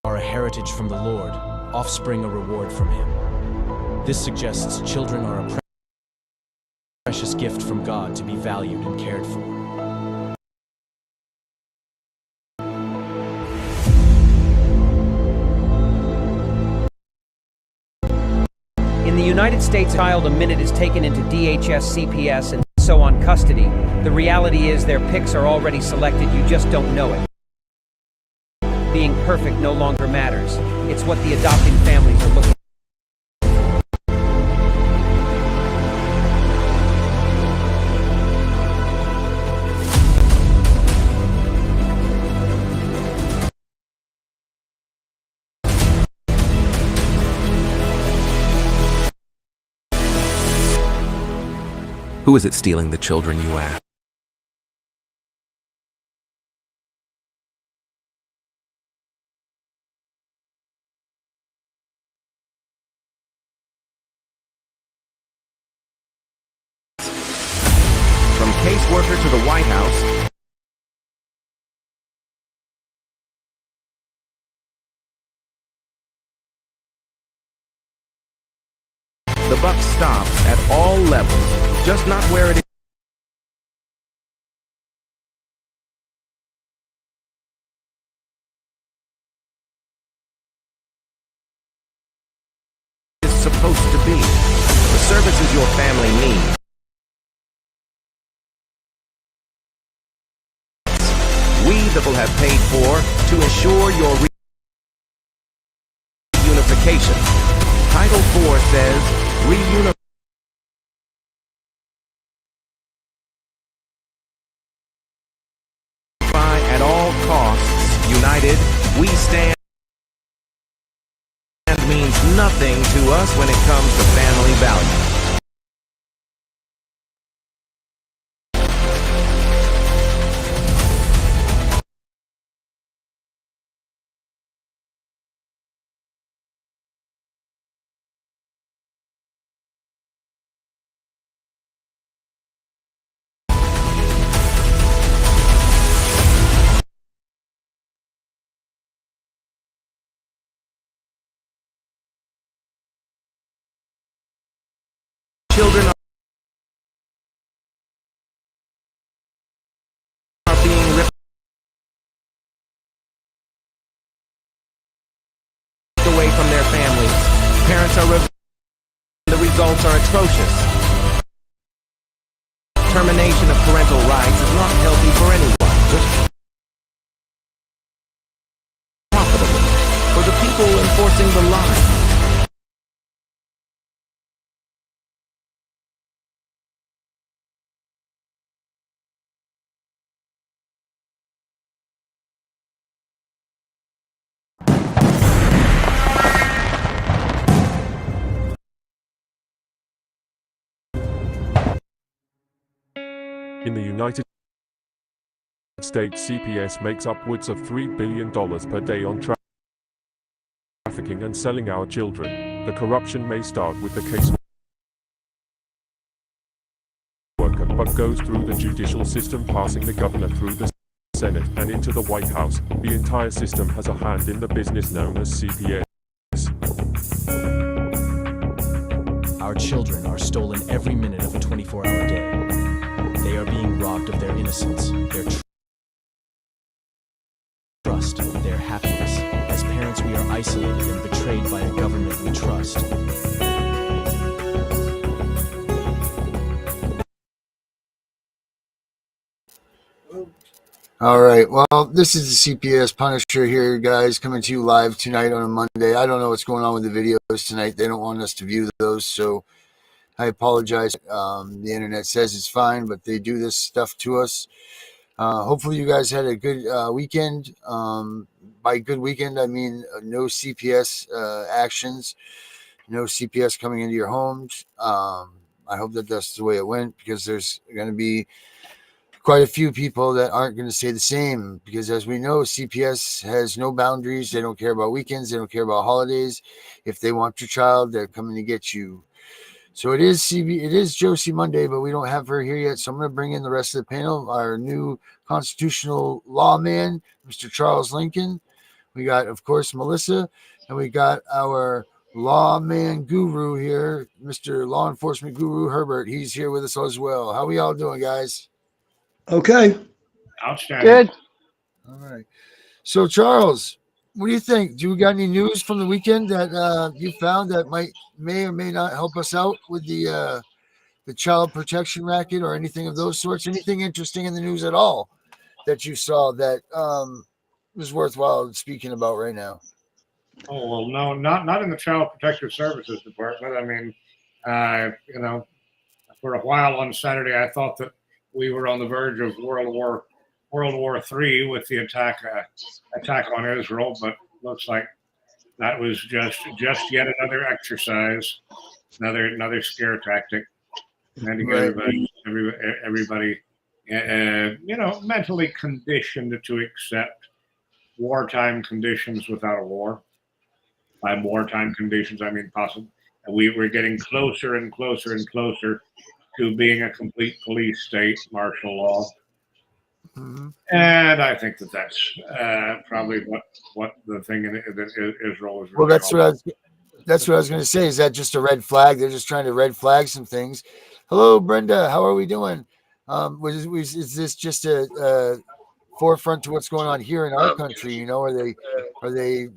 are a heritage from the Lord, offspring a reward from Him. This suggests children are a precious gift from God to be valued and cared for. In the United States, a child a minute is taken into DHS, CPS, and so on custody. The reality is their picks are already selected, you just don't know it. Being perfect no longer matters. It's what the adopting families are looking for. Who is it stealing the children, you ask? From caseworker to the White House, the buck stops at all levels, just not where it is supposed to be. The services your family needs. We, the people, have paid for to ensure your reunification. Title 4 says reunify at all costs. United, we stand means nothing to us when it comes to family values. Children are being ripped away from their families. Parents are the results are atrocious. Termination of parental rights is not healthy for anyone, just profitable for the people enforcing the line. In the United States, CPS makes upwards of $3 billion per day on trafficking and selling our children. The corruption may start with the case worker, but goes through the judicial system, passing the governor through the Senate and into the White House. The entire system has a hand in the business known as CPS. Our children are stolen every minute of a 24-hour day. They are being robbed of their innocence, their trust, their happiness. As parents, we are isolated and betrayed by a government we trust. All right. Well, this is the CPS Punisher here, guys, coming to you live tonight on a Monday. I don't know what's going on with the videos tonight. They don't want us to view those, so I apologize. The internet says it's fine, but they do this stuff to us. Hopefully you guys had a good weekend. By good weekend, I mean no CPS actions, no CPS coming into your homes. I hope that that's the way it went, because there's going to be quite a few people that aren't going to say the same, because as we know, CPS has no boundaries. They don't care about weekends. They don't care about holidays. If they want your child, they're coming to get you. So it is Josee Monday, but we don't have her here yet. So I'm going to bring in the rest of the panel. Our new constitutional lawman, Mr. Charles Lincoln. We got, of course, Melissa, and we got our lawman guru here, Mr. Law Enforcement Guru Herbert. He's here with us as well. How we all doing, guys? Okay. Outstanding. Good. All right. So, Charles, what do you think? Do you got any news from the weekend that you found that may or may not help us out with the child protection racket or anything of those sorts? Anything interesting in the news at all that you saw that was worthwhile speaking about right now? Oh well, no, not in the Child Protective Services Department. I mean, for a while on Saturday, I thought that we were on the verge of World War III with the attack on Israel, but looks like that was just yet another exercise, another scare tactic, and to get everybody, mentally conditioned to accept wartime conditions without a war. By wartime conditions, I mean possible. And we're getting closer and closer and closer to being a complete police state, martial law. Mm-hmm. And I think that's probably what the thing in Israel is. Well, that's what I was going to say. Is that just a red flag? They're just trying to red flag some things. Hello, Brenda. How are we doing? Is this just a forefront to what's going on here in our country? Are they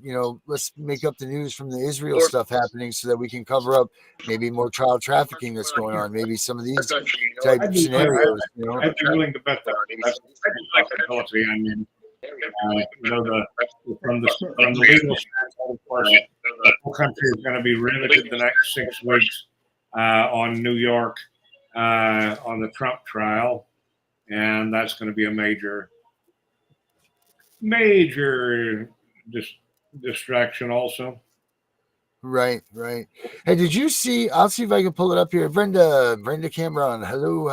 let's make up the news from the Israel stuff happening so that we can cover up maybe more child trafficking that's going on, maybe some of these type of scenarios. I'd be willing to bet that. That's a possibility. I mean, from the legal standpoint, of course, the whole country is going to be riveted the next 6 weeks on New York on the Trump trial, and that's going to be a major distraction also. Right. Hey, did you see? I'll see if I can pull it up here. Brenda Cameron. Hello.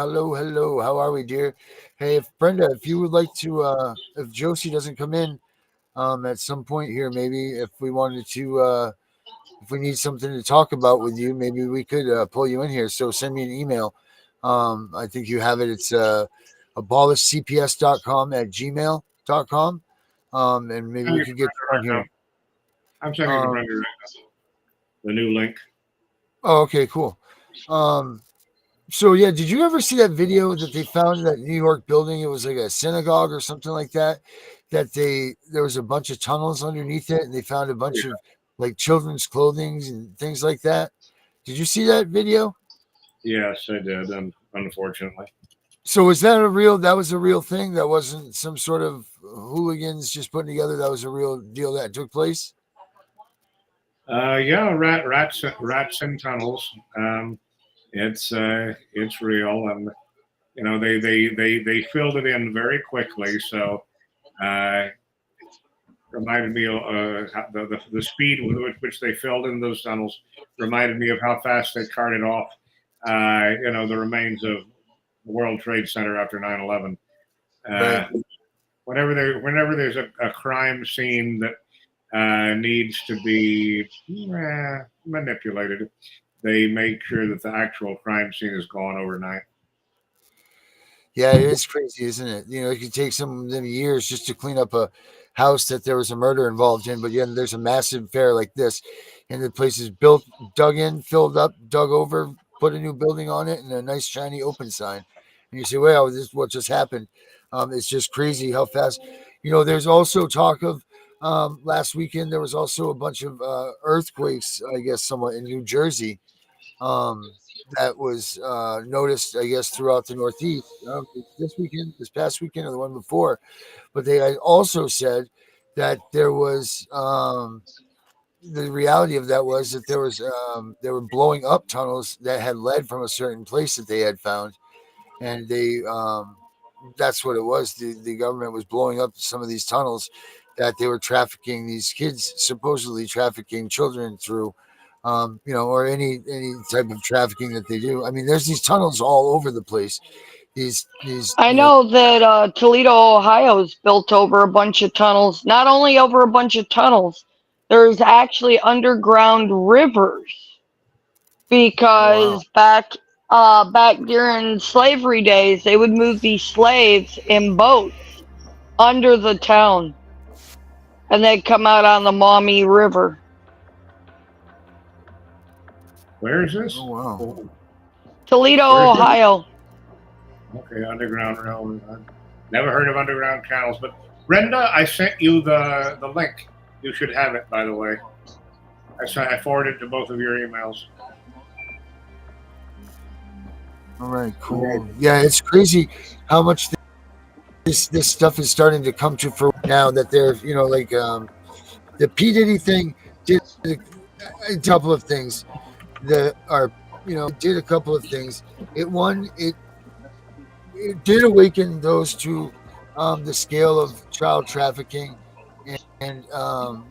How are we, dear? Hey, if you would like to, if Josee doesn't come in, at some point here, maybe if we wanted to, if we need something to talk about with you, maybe we could pull you in here. So send me an email. I think you have it. It's abolishcps.com at gmail.com. And maybe we could get on here. I'm sending it to Brenda right now. The new link. Oh, okay, cool. So yeah, did you ever see that video that they found in that New York building? It was like a synagogue or something like that. There was a bunch of tunnels underneath it, and they found a bunch of like children's clothing and things like that. Did you see that video? Yes, I did. Unfortunately. So was that that was a real thing? That wasn't some sort of hooligans just putting together? That was a real deal that took place? Yeah, rats in tunnels. It's real, and they filled it in very quickly. So reminded me of the speed with which they filled in those tunnels. Reminded me of how fast they carted off the remains of the World Trade Center after 9/11. Right. Whenever there's a crime scene that needs to be manipulated, they make sure that the actual crime scene is gone overnight. Yeah, it is crazy, isn't it? It could take some of them years just to clean up a house that there was a murder involved in, but yeah, there's a massive affair like this, and the place is built, dug in, filled up, dug over, put a new building on it, and a nice shiny open sign. And you say, well, this is what just happened. It's just crazy how fast. There's also talk of last weekend, there was also a bunch of earthquakes, I guess, somewhat in New Jersey that was noticed, I guess, throughout the Northeast this past weekend, or the one before. But they had also said that there was the reality of that was that there was they were blowing up tunnels that had led from a certain place that they had found, and they that's what it was. The government was blowing up some of these tunnels that they were trafficking these kids, supposedly trafficking children through, or any type of trafficking that they do. I mean, there's these tunnels all over the place. I know that Toledo, Ohio's built over a bunch of tunnels. Not only over a bunch of tunnels, there's actually underground rivers because back during slavery days, they would move these slaves in boats under the town. and they come out on the Maumee River. Where is this? Oh, wow. Toledo, Where is it? Ohio. Okay, Underground Railroad. I've never heard of underground channels, but Brenda, I sent you the link. You should have it, by the way. I forwarded it to both of your emails. All right, cool. Yeah, it's crazy how much this stuff is starting to come to fruition now that they're, you know, like the P Diddy thing did a couple of things that are, you know, did a couple of things. It did awaken those to the scale of child trafficking and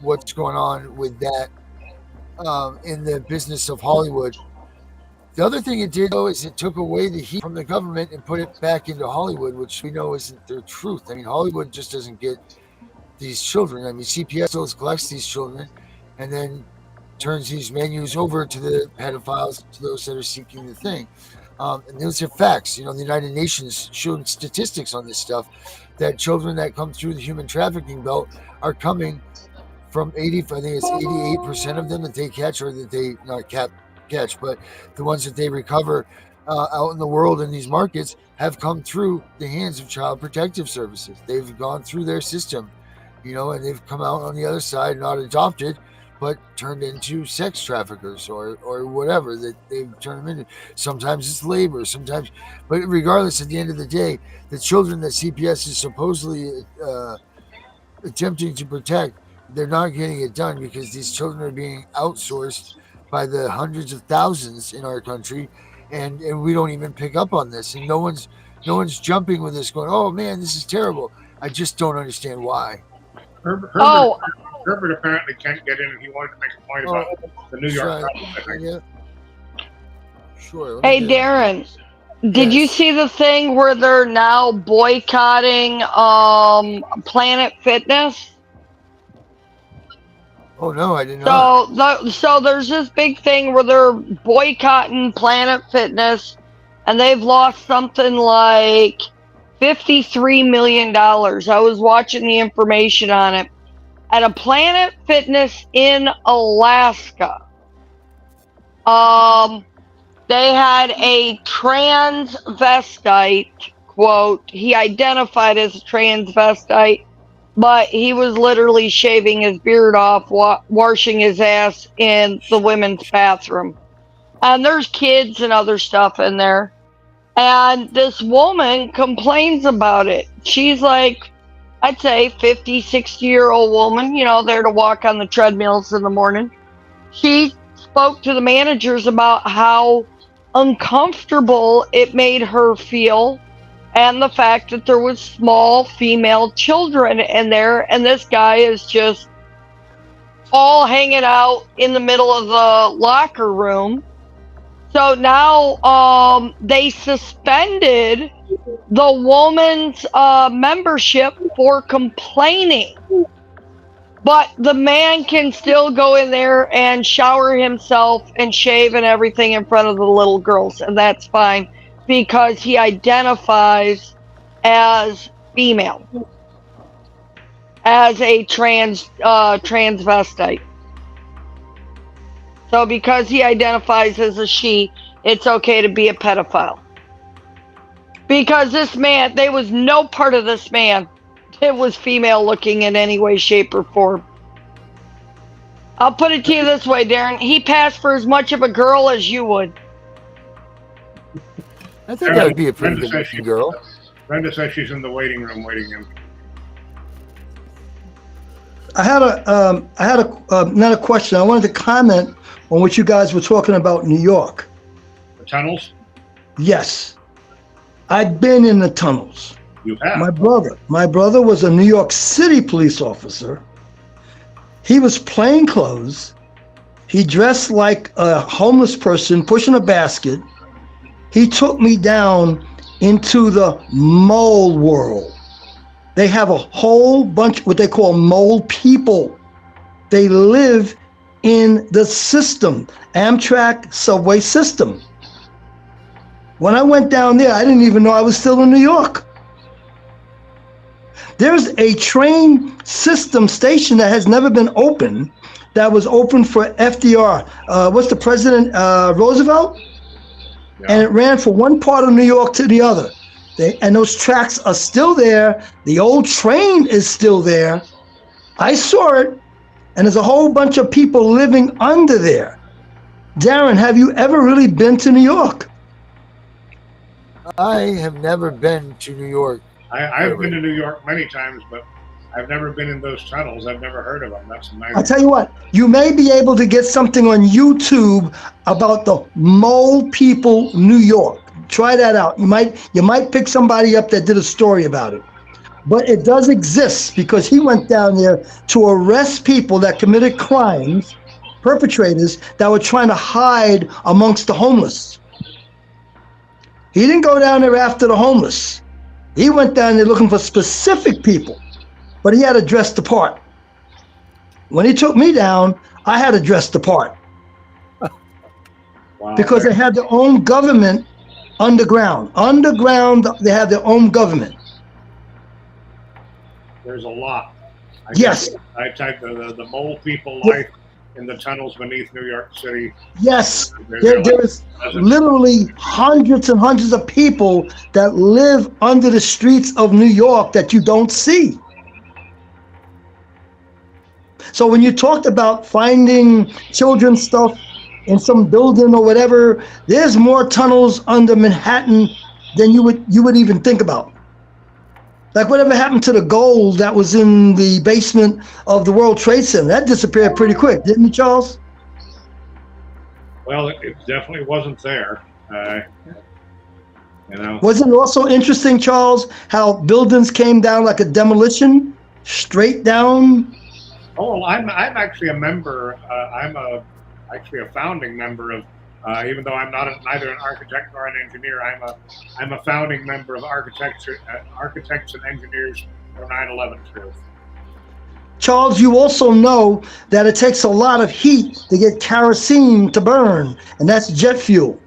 what's going on with that in the business of Hollywood. The other thing it did, though, is it took away the heat from the government and put it back into Hollywood, which we know isn't the truth. I mean, Hollywood just doesn't get these children. I mean, CPS still collects these children and then turns these menus over to the pedophiles, to those that are seeking the thing. And those are facts. You know, the United Nations showed statistics on this stuff that children that come through the human trafficking belt are coming from 80, I think it's 88% of them that they catch, or that they not catch, but the ones that they recover out in the world in these markets have come through the hands of Child Protective Services. They've gone through their system, you know, and they've come out on the other side, not adopted, but turned into sex traffickers or whatever that they've turned them into. Sometimes it's labor, sometimes, but regardless, at the end of the day, the children that CPS is supposedly attempting to protect, they're not getting it done because these children are being outsourced by the hundreds of thousands in our country, and we don't even pick up on this, and no one's jumping with this going, oh man, this is terrible. I just don't understand why. Herbert apparently can't get in, and he wanted to make a point about the New York Times. Yeah. Sure. Hey, Darren, did you see the thing where they're now boycotting Planet Fitness? Oh no, I did not. So there's this big thing where they're boycotting Planet Fitness, and they've lost something like $53 million. I was watching the information on it. At a Planet Fitness in Alaska, they had a transvestite, quote, he identified as a transvestite, but he was literally shaving his beard off, washing his ass in the women's bathroom. And there's kids and other stuff in there. And this woman complains about it. She's like, I'd say 50, 60-year-old woman, you know, there to walk on the treadmills in the morning. She spoke to the managers about how uncomfortable it made her feel, and the fact that there was small female children in there, and this guy is just all hanging out in the middle of the locker room. So now they suspended the woman's membership for complaining. But the man can still go in there and shower himself and shave and everything in front of the little girls, and that's fine because he identifies as female, as a transvestite. So because he identifies as a she, it's okay to be a pedophile. Because this man, there was no part of this man that was female looking in any way, shape, or form. I'll put it to you this way, Darren. He passed for as much of a girl as you would. I think that would be a pretty good looking girl. Brenda says she's in the waiting room waiting him. I had not a question. I wanted to comment on what you guys were talking about in New York. The tunnels? Yes. I'd been in the tunnels. You have? My brother was a New York City police officer. He was plain clothes. He dressed like a homeless person pushing a basket. He took me down into the mole world. They have a whole bunch what they call mole people. They live in the system, Amtrak subway system. When I went down there, I didn't even know I was still in New York. There's a train system station that has never been opened, that was open for FDR. What's the president, Roosevelt? Yeah. And it ran from one part of New York to the other. And those tracks are still there. The old train is still there. I saw it, and there's a whole bunch of people living under there. Darren, have you ever really been to New York? I have never been to New York. I've been to New York many times, but I've never been in those tunnels. I've never heard of them. That's amazing. I'll tell you what, you may be able to get something on YouTube about the Mole People, New York. Try that out. You might pick somebody up that did a story about it. But it does exist, because he went down there to arrest people that committed crimes, perpetrators that were trying to hide amongst the homeless. He didn't go down there after the homeless. He went down there looking for specific people, but he had to dress the part. When he took me down, I had to dress the part. Wow. Because they had their own government underground. Underground, they have their own government. There's a lot. Yes. I typed the Mole People life in the tunnels beneath New York City. Yes, there is literally hundreds and hundreds of people that live under the streets of New York that you don't see. So when you talked about finding children's stuff in some building or whatever, there's more tunnels under Manhattan than you would even think about. Like whatever happened to the gold that was in the basement of the World Trade Center? That disappeared pretty quick, didn't it, Charles? Well, it definitely wasn't there. Wasn't it also interesting, Charles, how buildings came down like a demolition, straight down? Oh, I'm actually a member. Actually a founding member of. Even though I'm neither an architect nor an engineer, I'm a founding member of Architects and Engineers for 9/11 Truth. Charles, you also know that it takes a lot of heat to get kerosene to burn, and that's jet fuel.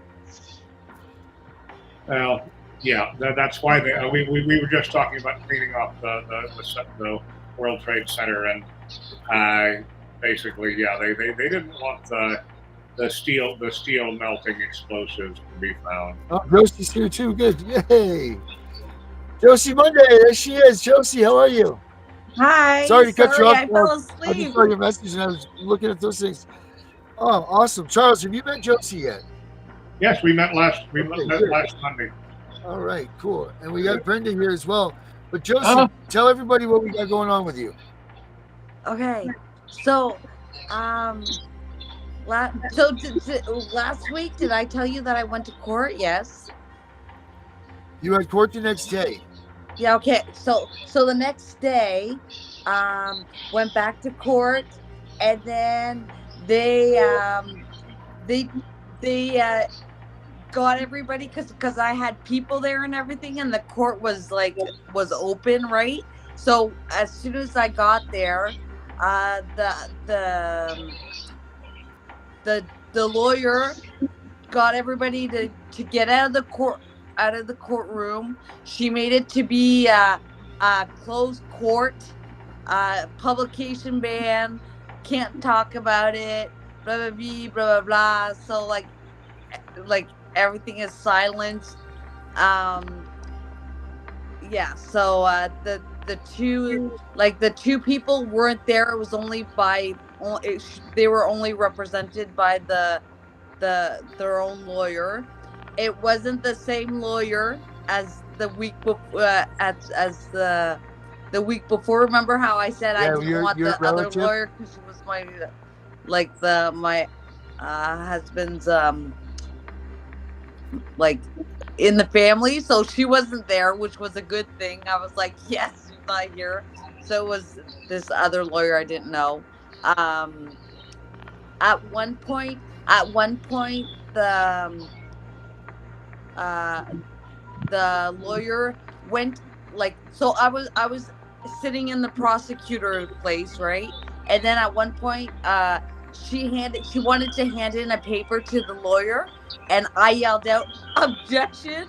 Well, yeah, that's why we were just talking about cleaning off the World Trade Center, and basically, yeah, they didn't want the steel melting explosives to be found. Oh, Josee's here too. Good. Yay. Josee Monday. There she is. Josee, how are you? Hi. Sorry to cut you off. I fell I just asleep. saw your message and I was looking at those things. Oh, awesome. Charles, have you met Josee yet? Yes, we met last Monday. All right, cool. And we got Brenda here as well. But Josee, tell everybody what we got going on with you. Okay. So, last week, did I tell you that I went to court? Yes. You had court the next day. Yeah. Okay. So the next day, went back to court, and then they got everybody because I had people there and everything, and the court was open, right? So as soon as I got there, the lawyer got everybody to get out of the courtroom. She made it to be a closed court, publication ban, can't talk about it, blah blah blah blah blah. So like everything is silenced. Yeah. So the two people weren't there. It was only they were only represented by their own lawyer. It wasn't the same lawyer as the week before. As the week before. Remember how I said I didn't want the other lawyer because she was my husband's in the family, so she wasn't there, which was a good thing. I was like, yes, she's not here. So it was this other lawyer I didn't know. At one point, the lawyer went so I was sitting in the prosecutor place, right? And then at one point, she wanted to hand in a paper to the lawyer, and I yelled out objection,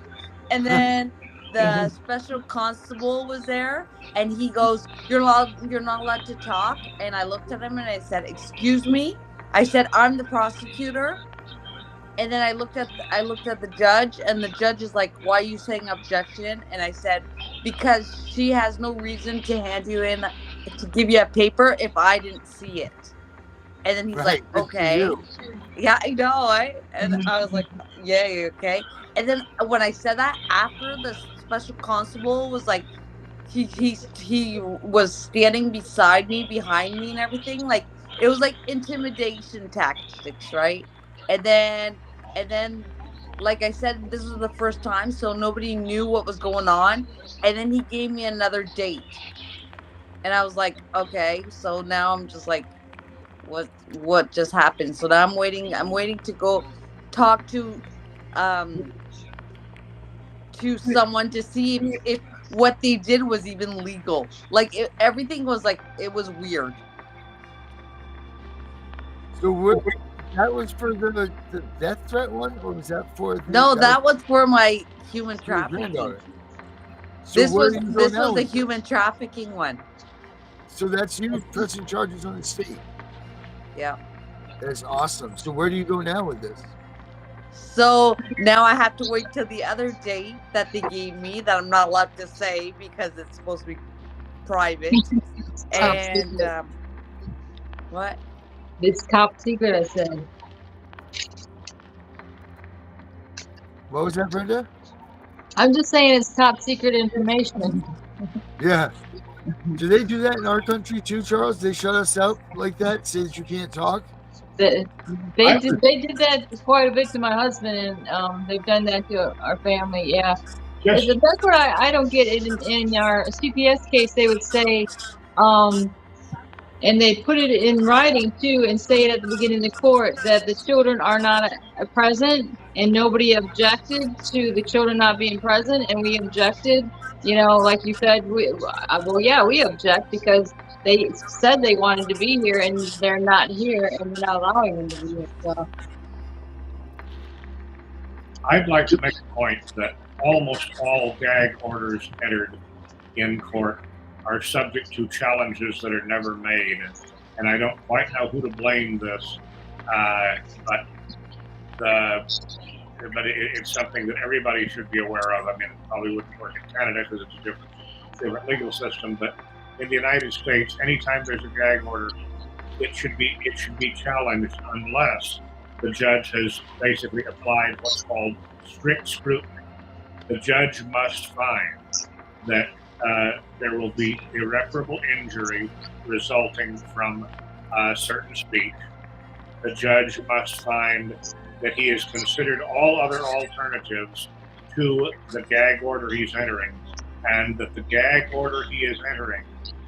and then the special constable was there, and he goes, you're not allowed to talk." And I looked at him and I said, "Excuse me." I said, "I'm the prosecutor." And then I looked at the judge, and the judge is like, "Why are you saying objection?" And I said, "Because she has no reason to hand you in to give you a paper if I didn't see it." And then he's Right. like, Good for "Okay." you. Yeah, I know, right? And I was like, "Yay, okay." And then when I said that, after the special constable was like, he was standing beside me, behind me, and everything. Like it was like intimidation tactics, right? And then and then, like I said, this was the first time, so nobody knew what was going on. And then he gave me another date, and I was like, okay. So now I'm just like, what just happened? So now I'm waiting to go talk um to someone to see if what they did was even legal. Like everything was like it was weird. So that was for the death threat one, or was that for No, that was that was for my human for your trafficking. granddaughter? So This where was do you go this now was the with this? human trafficking one. So that's you pressing charges on the state. Yeah. That's awesome. So where do you go now with this? So now I have to wait till the other date that they gave me that I'm not allowed to say because it's supposed to be private. Top And secret. what? It's top secret, I said. What was that, Brenda? I'm just saying it's top secret information. Yeah. Do they do that in our country too, Charles? They shut us out like that, say that you can't talk? They I they did that quite a bit to my husband, and they've done that to our family. Yeah, just that's what I don't get. In our CPS case, they would say, um, and they put it in writing too, and say it at the beginning of the court that the children are not present, and nobody objected to the children not being present, and we objected. You know, like you said, well, yeah, we object because they said they wanted to be here, and they're not here, and we're not allowing them to be here. So I'd like to make a point that almost all gag orders entered in court are subject to challenges that are never made, and I don't quite know who to blame this, but it's something that everybody should be aware of. I mean, it probably wouldn't work in Canada because it's a different legal system, but in the United States, anytime there's a gag order, it should be challenged unless the judge has basically applied what's called strict scrutiny. The judge must find that there will be irreparable injury resulting from certain speech. The judge must find that he has considered all other alternatives to the gag order he's entering, and that the gag order he is entering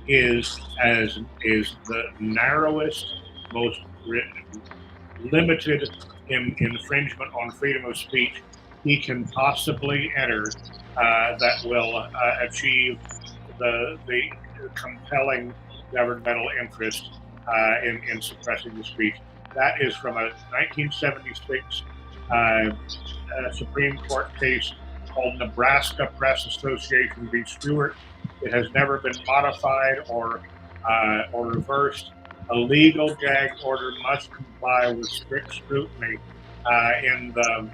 is the narrowest, most limited infringement on freedom of speech he can possibly enter that will achieve the compelling governmental interest in suppressing the speech. That is from a 1976 Supreme Court case called Nebraska Press Association v. Stewart. It has never been modified or reversed. A legal gag order must comply with strict scrutiny in the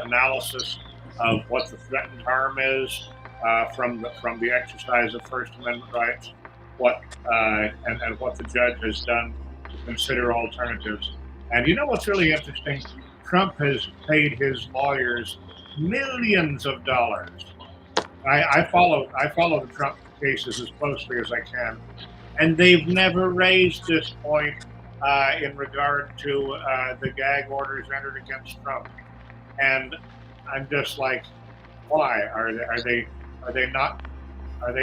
analysis of what the threatened harm is from the exercise of First Amendment rights, and what the judge has done to consider alternatives. And you know what's really interesting? Trump has paid his lawyers millions of dollars. I follow the Trump cases as closely as I can, and they've never raised this point in regard to the gag orders entered against Trump. And I'm just like, why are they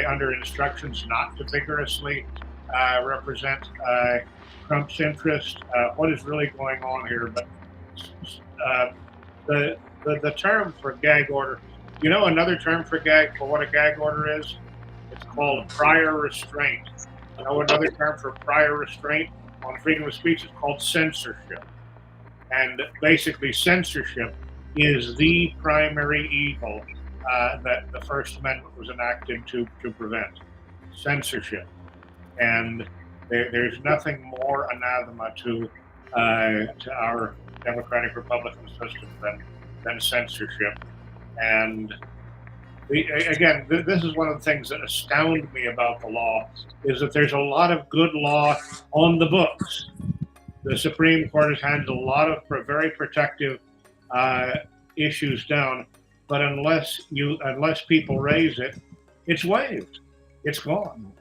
under instructions not to vigorously represent Trump's interest? What is really going on here? But the term for gag order, you know, another term for what a gag order is? It's called prior restraint. You know, another term for prior restraint on freedom of speech is called censorship. And basically, censorship is the primary evil that the First Amendment was enacted to prevent: censorship. And there's nothing more anathema to our democratic republican system than censorship. And again, this is one of the things that astound me about the law, is that there's a lot of good law on the books. The Supreme Court has handed a lot of very protective issues down, but unless people raise it, it's waived. It's gone.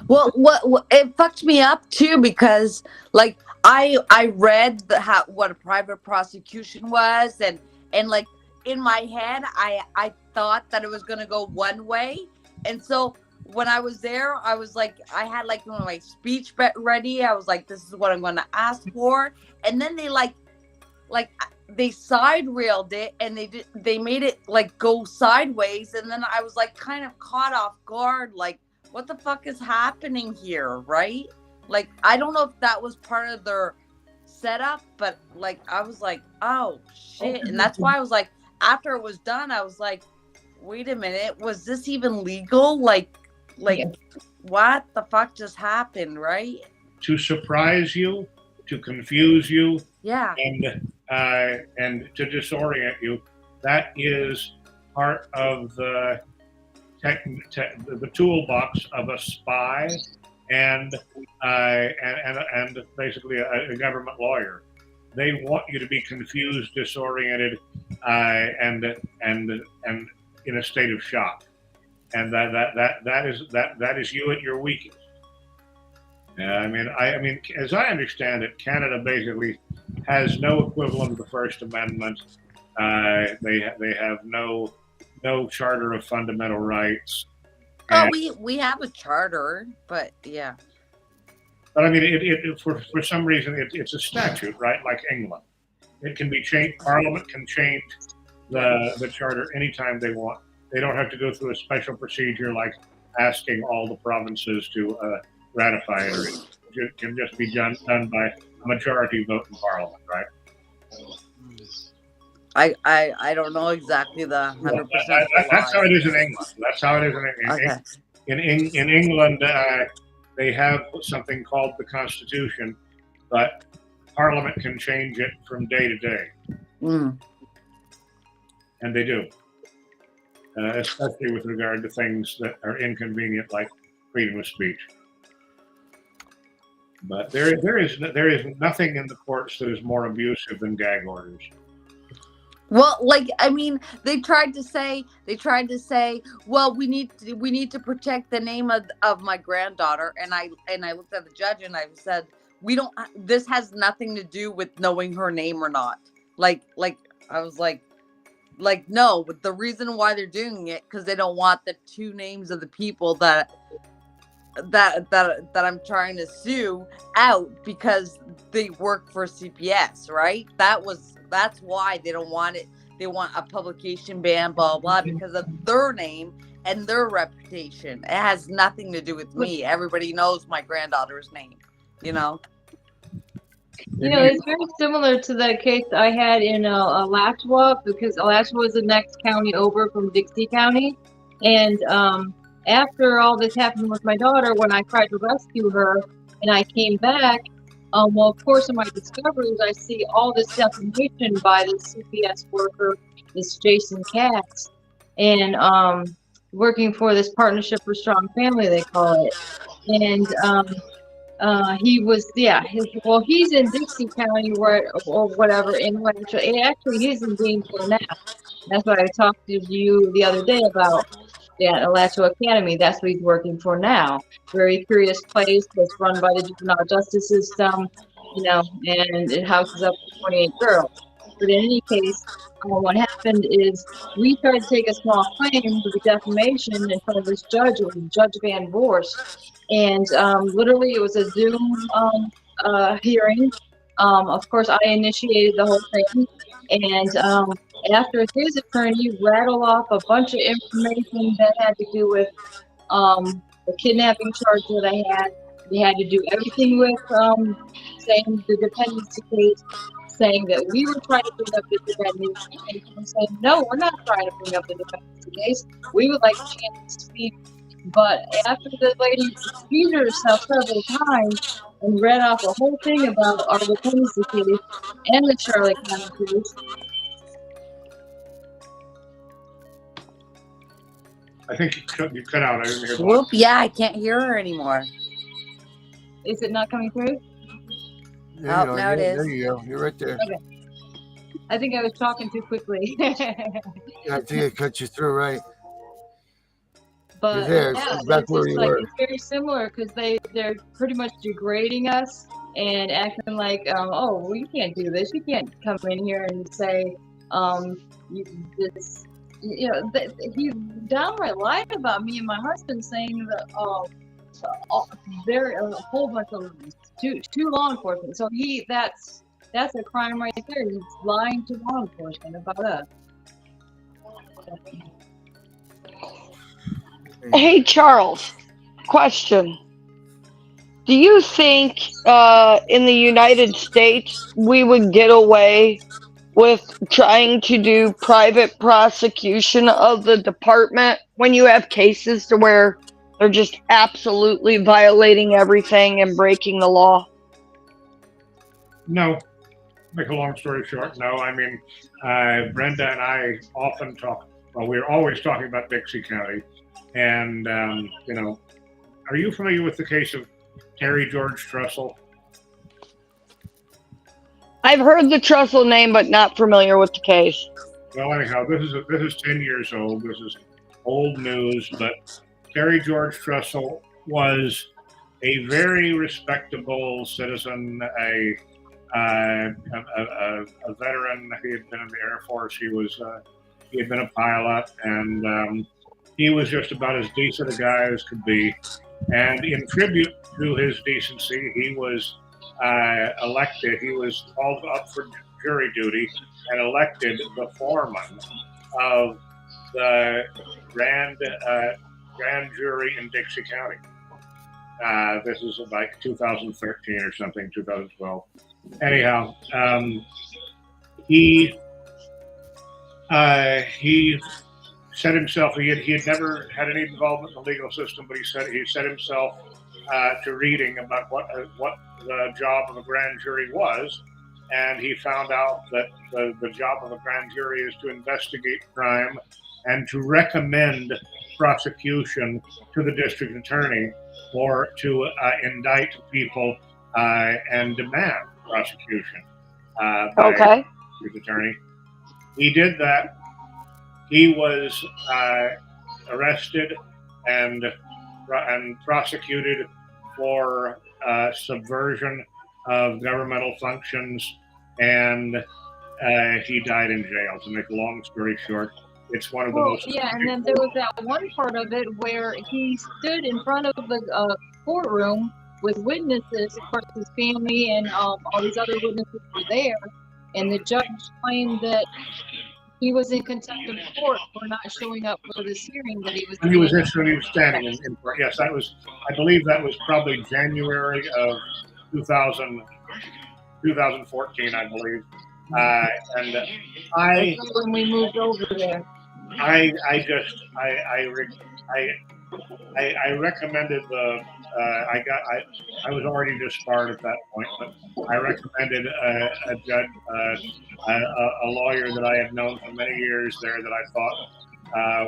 Well, what it fucked me up too, because like I read what a private prosecution was, and like in my head I thought that it was gonna go one way, and so when I was there, I was like, I had like my speech ready. I was like, this is what I'm gonna ask for, and then they side railed it, and they made it like go sideways, and then I was like kind of caught off guard, like, what the fuck is happening here, right? Like, I don't know if that was part of their setup, but like I was like, oh shit. And that's why I was like, after it was done, I was like, wait a minute, was this even legal? Like what the fuck just happened, right? To surprise you, to confuse you, Yeah. and to disorient you. That is part of the toolbox of a spy and basically a government lawyer. They want you to be confused, disoriented, and in a state of shock. And that is you at your weakest. I mean, as I understand it, Canada basically has no equivalent of the First Amendment. They have no charter of fundamental rights. Oh, we have a charter, but yeah. But I mean, for some reason, it's a statute, right? Like England, it can be changed. Parliament can change the charter anytime they want. They don't have to go through a special procedure like asking all the provinces to ratify it. It can just be done by a majority vote in Parliament, right? I don't know exactly the 100%. That's how it is in England. That's how it is in England. Okay. In England, they have something called the Constitution, but Parliament can change it from day to day. Mm. And they do, especially with regard to things that are inconvenient, like freedom of speech. But there is nothing in the courts that is more abusive than gag orders. Well, like, I mean, they tried to say, well, we need to protect the name of my granddaughter, and I looked at the judge and I said, this has nothing to do with knowing her name or not. Like I was like, no, but the reason why they're doing it, because they don't want the two names of the people that I'm trying to sue out because they work for CPS, right? That's why they don't want it. They want a publication ban, blah, blah, because of their name and their reputation. It has nothing to do with me. Everybody knows my granddaughter's name, you know? It's very similar to the case I had in Alachua, because Alachua was the next county over from Dixie County. And after all this happened with my daughter, when I tried to rescue her and I came back, well, of course, in my discoveries, I see all this defamation by this CPS worker, this Jason Katz, and working for this Partnership for Strong Family, they call it. And he was, he's in Dixie County or whatever. And actually, he's in Gainesville now. That's what I talked to you the other day about. Yeah, Alachua Academy. That's what he's working for now. Very curious place that's run by the juvenile justice system, and it houses up to 28 girls. But in any case, what happened is we tried to take a small claim for the defamation in front of this judge. It was Judge Van Voorst. And literally it was a Zoom hearing. Of course, I initiated the whole thing. And after his attorney rattled off a bunch of information that had to do with the kidnapping charge that I had, they had to do everything with saying the dependency case. saying that we were trying to bring up the defendant's case and saying, no, we're not trying to bring up the defendant's case. We would like a chance to speak. But after the lady repeated herself several times and read off a whole thing about our dependency case and the Charlotte County case, I think you cut out. I didn't hear the Whoop, yeah, I can't hear her anymore. is it not coming through? There Oh, you go. now it Yeah, is. there you go. You're right there. I think I was talking too quickly. Yeah, I think I cut you through right. But You're there. yeah, It's back it's where just you like were. it's very similar because they're pretty much degrading us and acting like, oh, well, you can't do this. You can't come in here and say, you, this, you know, he downright lied about me and my husband, saying that, there are a whole bunch of to law enforcement. So that's a crime right there. He's lying to law enforcement about us. Hey, Charles, question. Do you think in the United States we would get away with trying to do private prosecution of the department when you have cases to where they're just absolutely violating everything and breaking the law? No. Make a long story short, no. I mean, Brenda and I often talk. Well, we're always talking about Dixie County, and you know, are you familiar with the case of Terry George Trussell? I've heard the Trussell name, but not familiar with the case. Well, anyhow, this is 10 years old. This is old news, but Terry George Trussell was a very respectable citizen, a veteran. He had been in the Air Force. He had been a pilot, and he was just about as decent a guy as could be. And in tribute to his decency, he was elected. He was called up for jury duty and elected the foreman of the grand jury in Dixie County. This is like 2013 or something, 2012. Anyhow, he set himself. He had never had any involvement in the legal system, but he set himself to reading about what the job of a grand jury was, and he found out that the job of a grand jury is to investigate crime and to recommend prosecution to the district attorney, or to indict people and demand prosecution by Okay. the district attorney. He did that. He was arrested and prosecuted for subversion of governmental functions, and he died in jail. To make a long story short, it's one of the most. Yeah, and then there was that one part of it where he stood in front of the courtroom with witnesses, of course, his family and all these other witnesses were there, and the judge claimed that he was in contempt of court for not showing up for this hearing that he was. When he was standing in court. Yes, that was. I believe that was probably January of 2014, I believe. And when we moved over there. I recommended the. I was already disbarred at that point, but I recommended a judge, a lawyer that I had known for many years there that I thought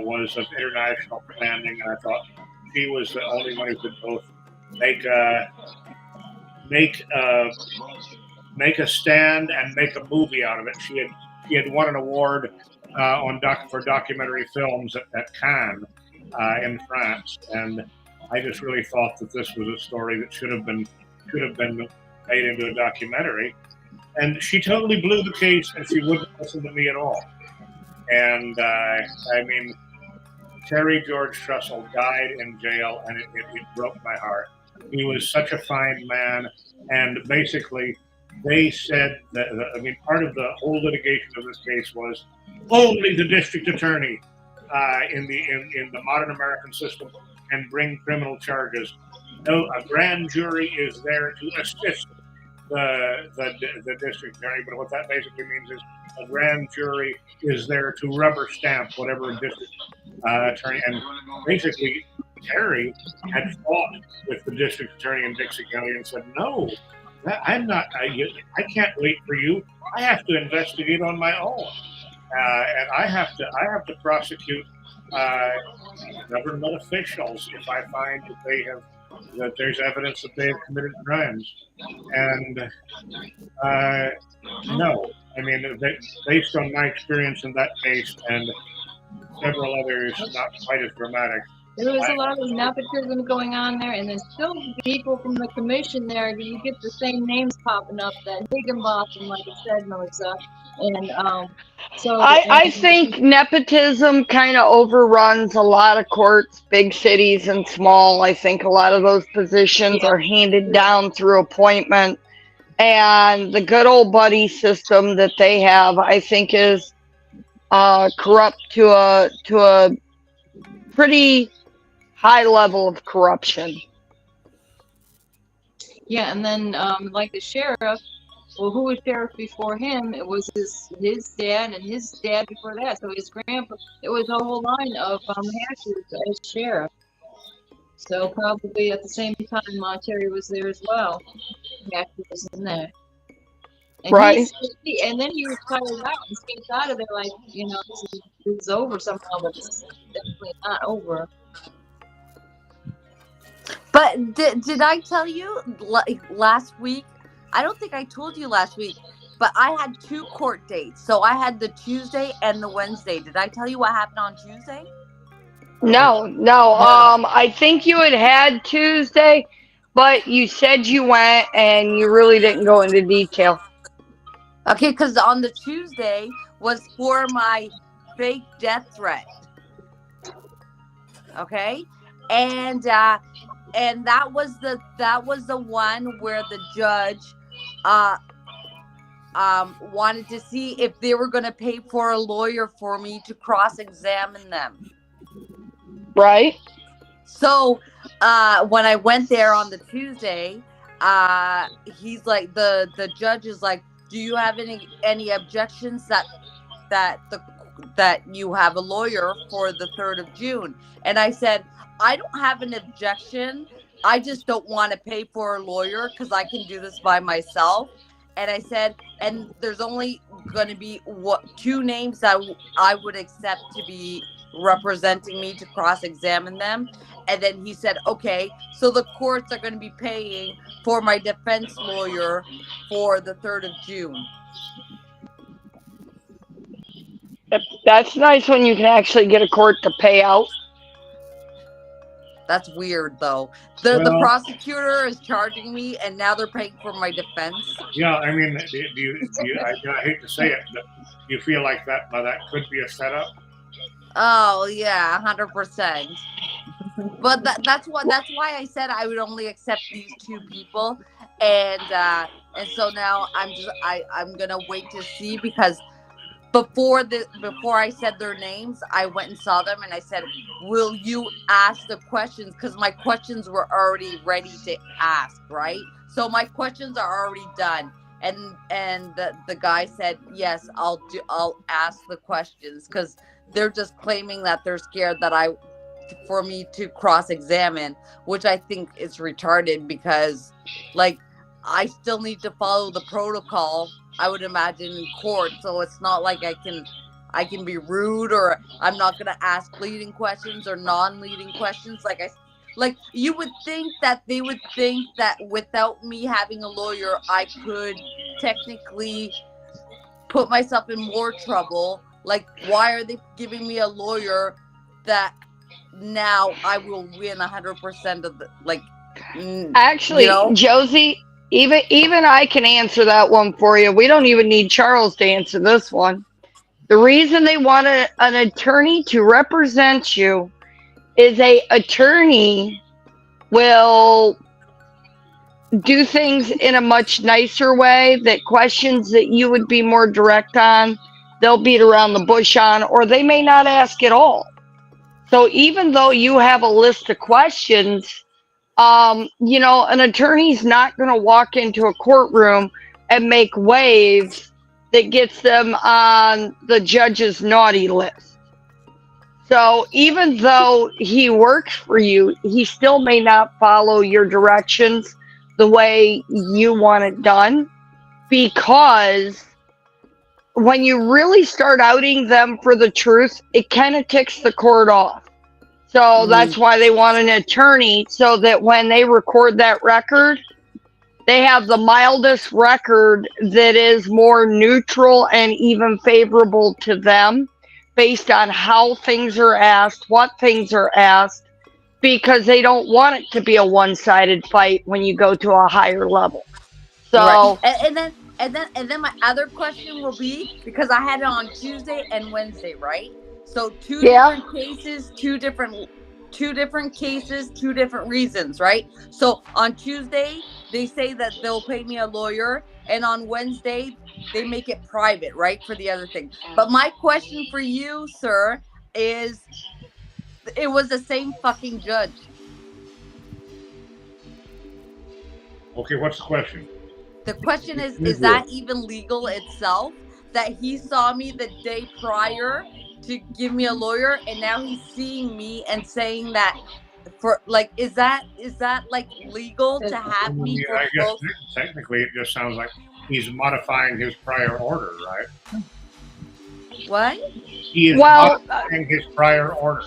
was of international standing, and I thought she was the only one who could both make a stand and make a movie out of it. She had won an award for documentary films at Cannes in France, and I just really thought that this was a story that should have been made into a documentary. And she totally blew the case, and she wouldn't listen to me at all. And I mean, Terry George Trussell died in jail, and it broke my heart. He was such a fine man, and basically, they said that, part of the whole litigation of this case was only the district attorney in the modern American system can bring criminal charges. No, a grand jury is there to assist the district attorney. But what that basically means is a grand jury is there to rubber stamp whatever district attorney. And basically, Terry had fought with the district attorney in Dixie County and said, "No, I'm not. I can't wait for you. I have to investigate on my own, and I have to prosecute government officials if I find that there's evidence that they have committed crimes." And no, I mean, based on my experience in that case and several others not quite as dramatic. There was a lot of nepotism going on there, and there's still people from the commission there. You get the same names popping up, that Higginbotham, like I said, Melissa. And I think nepotism kind of overruns a lot of courts, big cities and small. I think a lot of those positions are handed down through appointment. And the good old buddy system that they have, I think, is corrupt to a pretty high level of corruption. Yeah, and then like the sheriff, well, who was sheriff before him? It was his dad and his dad before that. So his grandpa, it was a whole line of Hatchers as sheriff. So probably at the same time, Terry was there as well. Hatcher was in there. And right. And then he retired out and escaped out of there like, this is over somehow, but it's definitely not over. But did I tell you last week? I don't think I told you last week, but I had 2 court dates. So I had the Tuesday and the Wednesday. Did I tell you what happened on Tuesday? No. I think you had Tuesday, but you said you went and you really didn't go into detail. Okay, because on the Tuesday was for my fake death threat. Okay, and that was the one where the judge wanted to see if they were going to pay for a lawyer for me to cross-examine them. Right. So when I went there on the Tuesday, he's like, the judge is like, do you have any objections that you have a lawyer for the 3rd of June? And I said, I don't have an objection. I just don't want to pay for a lawyer because I can do this by myself. And I said, and there's only going to be 2 names that I would accept to be representing me to cross-examine them. And then he said, okay, so the courts are going to be paying for my defense lawyer for the 3rd of June. That's nice when you can actually get a court to pay out. That's weird, though. The prosecutor is charging me, and now they're paying for my defense. Yeah, I mean, I hate to say it, but do you feel like that could be a setup? Oh yeah, 100%. But that's why I said I would only accept these 2 people, and so now I'm gonna wait to see, because before I said their names, I went and saw them and I said, will you ask the questions? Because my questions were already ready to ask, right? So my questions are already done. And the guy said, yes, I'll ask the questions, because they're just claiming that they're scared that for me to cross-examine, which I think is retarded, because like I still need to follow the protocol, I would imagine, in court. So it's not like I can be rude, or I'm not going to ask leading questions or non-leading questions. Like you would think that they would think that without me having a lawyer, I could technically put myself in more trouble. Like, why are they giving me a lawyer that now I will win 100% of the, like, actually, Josee, even I can answer that one for you. We don't even need Charles to answer this one. The reason they want an attorney to represent you is an attorney will do things in a much nicer way, that questions that you would be more direct on, they'll beat around the bush on, or they may not ask at all. So even though you have a list of questions You know, an attorney's not going to walk into a courtroom and make waves that gets them on the judge's naughty list. So even though he works for you, he still may not follow your directions the way you want it done, because when you really start outing them for the truth, it kind of ticks the court off. So that's why they want an attorney, so that when they record that record, they have the mildest record that is more neutral and even favorable to them based on how things are asked, what things are asked, because they don't want it to be a one-sided fight when you go to a higher level. So Right. And then my other question will be, because I had it on Tuesday and Wednesday, right? So two yeah, different cases, two different cases, two different reasons, right? So on Tuesday they say that they'll pay me a lawyer, and on Wednesday they make it private, right, for the other thing. But my question for you, sir, is it was the same fucking judge. Okay, what's the question? The question is that even legal itself? That he saw me the day prior to give me a lawyer, and now he's seeing me and saying that, for like, is that like legal to have me Yeah, for I guess both? technically it just sounds like he's modifying his prior order, right? What? He is well, modifying his prior order.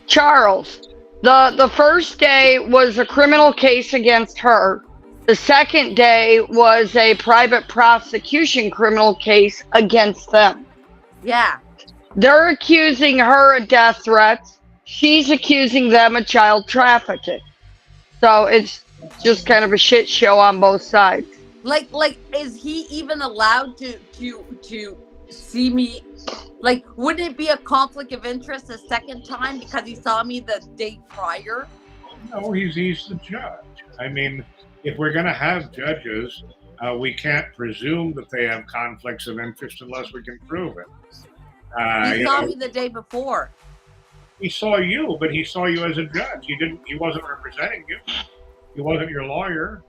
Charles, the first day was a criminal case against her. The second day was a private prosecution criminal case against them. Yeah. They're accusing her of death threats. She's accusing them of child trafficking. So it's just kind of a shit show on both sides. Like, is he even allowed to see me? Like, wouldn't it be a conflict of interest the second time because he saw me the day prior? No, he's the judge. I mean, if we're going to have judges, we can't presume that they have conflicts of interest unless we can prove it. He saw me the day before. He saw you, but he saw you as a judge. He wasn't representing you. He wasn't your lawyer.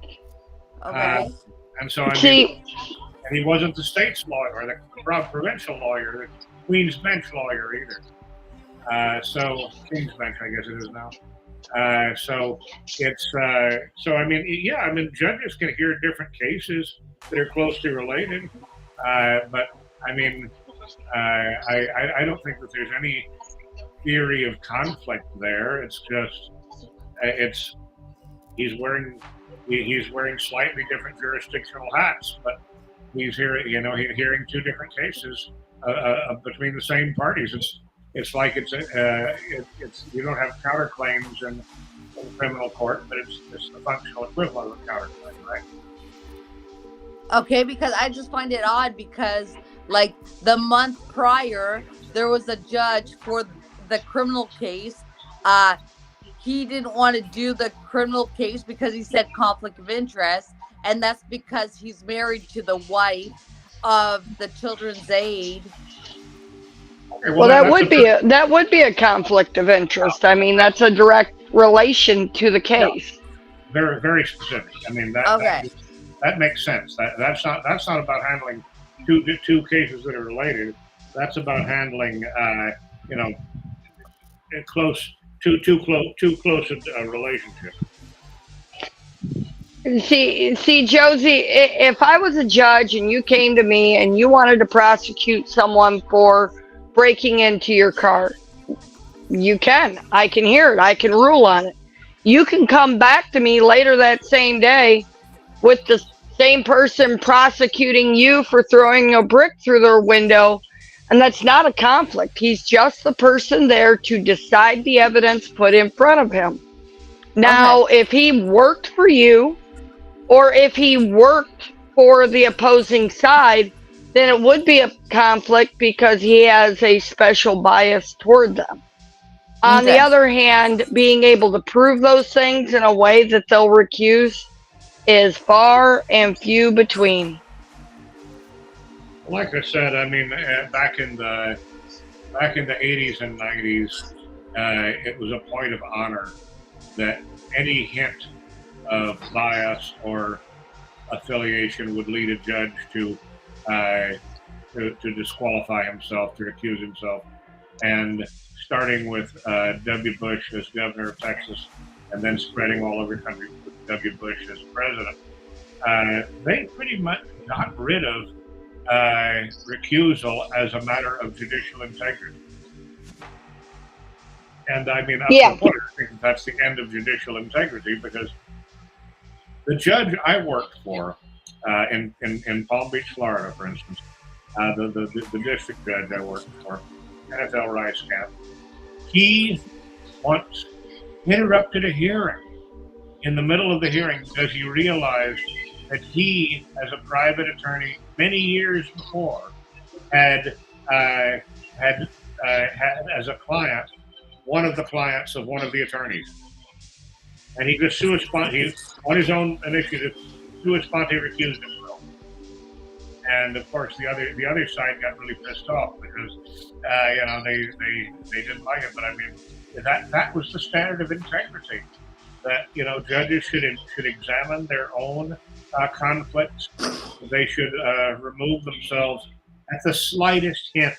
Okay. And so, I mean, and he wasn't the state's lawyer or the provincial lawyer, the Queen's Bench lawyer either. So King's Bench, I guess it is now. So it's so I mean, yeah, I mean, judges can hear different cases that are closely related, but I mean, I don't think that there's any theory of conflict there. It's just he's wearing slightly different jurisdictional hats, but he's hearing two different cases between the same parties. It's like it's you don't have counterclaims in criminal court, but it's the functional equivalent of a counterclaim, right? Okay, because I just find it odd because, like, the month prior, there was a judge for the criminal case. He didn't want to do the criminal case because he said conflict of interest, and that's because he's married to the wife of the children's aid. Okay, Well, that would be a conflict of interest. I mean, that's a direct relation to the case. Very, very specific. I mean, that makes sense. That's not about handling two cases that are related. That's about handling too close a relationship. See, Josee, if I was a judge and you came to me and you wanted to prosecute someone for breaking into your car, you can. I can hear it. I can rule on it. You can come back to me later that same day with the same person prosecuting you for throwing a brick through their window, and that's not a conflict. He's just the person there to decide the evidence put in front of him. Now, if he worked for you, or if he worked for the opposing side, then it would be a conflict because he has a special bias toward them. On the other hand, being able to prove those things in a way that they'll recuse is far and few between. Like I said, I mean, back in the 80s and 90s, it was a point of honor that any hint of bias or affiliation would lead a judge to disqualify himself, to recuse himself. And starting with W. Bush as governor of Texas, and then spreading all over the country with W. Bush as president, they pretty much got rid of recusal as a matter of judicial integrity. And I mean, up to the point, I think that's the end of judicial integrity, because the judge I worked for in Palm Beach, Florida, for instance, the district judge I worked for, NFL Rice Camp, he once interrupted a hearing in the middle of the hearing because he realized that he, as a private attorney many years before, had as a client one of the clients of one of the attorneys, and he just on his own initiative, sua sponte recused himself. And of course, the other side got really pissed off because they didn't like it. But I mean, that was the standard of integrity. That judges should examine their own conflicts. They should remove themselves at the slightest hint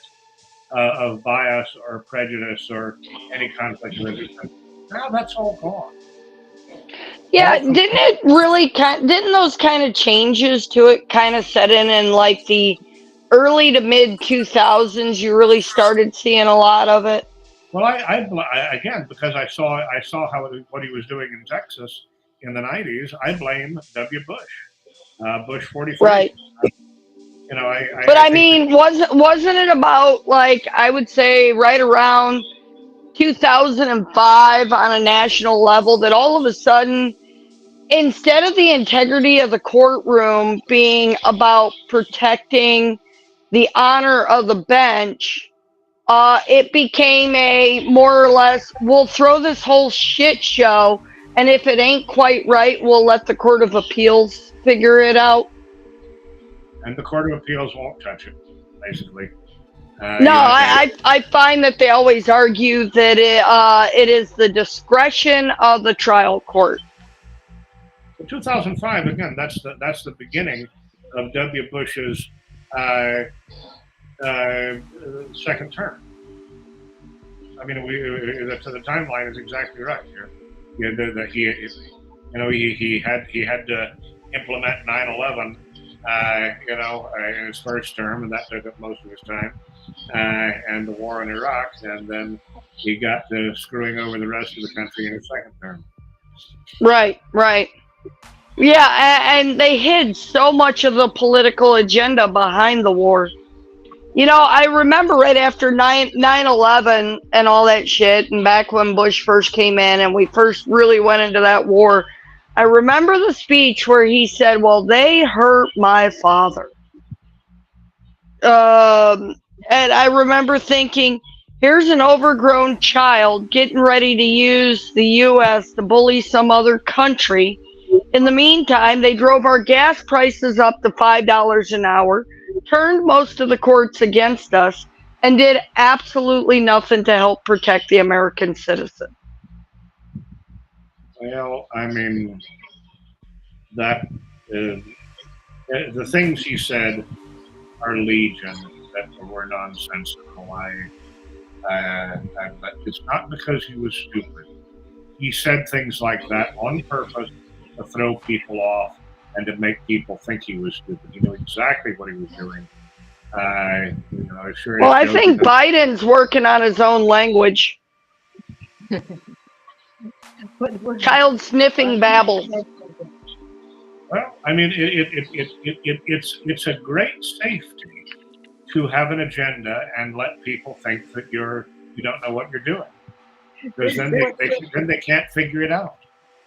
of bias or prejudice or any conflict of interest. Now that's all gone. Yeah, didn't those kind of changes to it kind of set in like the early to mid 2000s? You really started seeing a lot of it. Well, I again, because I saw what he was doing in Texas in the 90s, I blame W. Bush, Bush 43. Right. I mean, wasn't it about, like, I would say right around 2005 on a national level that all of a sudden, instead of the integrity of the courtroom being about protecting the honor of the bench, it became a more or less, we'll throw this whole shit show, and if it ain't quite right, we'll let the Court of Appeals figure it out. And the Court of Appeals won't touch it, basically. I find that they always argue that it is the discretion of the trial court. In 2005, again, that's the beginning of W. Bush's second term. I mean, the timeline is exactly right here. He had to implement 9/11. In his first term, and that took up most of his time, and the war in Iraq, and then he got to screwing over the rest of the country in his second term. Right. Yeah, and they hid so much of the political agenda behind the war. I remember right after 9/11 and all that shit, and back when Bush first came in and we first really went into that war, I remember the speech where he said, well, they hurt my father. And I remember thinking, here's an overgrown child getting ready to use the U.S. to bully some other country. In the meantime, they drove our gas prices up to $5 an hour, turned most of the courts against us, and did absolutely nothing to help protect the American citizen. Well, I mean, that the things he said are legion, that were nonsensical. But it's not because he was stupid. He said things like that on purpose to throw people off and to make people think he was stupid. He knew exactly what he was doing. I think Biden's working on his own language. Child sniffing babble. Well, I mean, it's a great safety to have an agenda and let people think that you don't know what you're doing, because then they can't figure it out.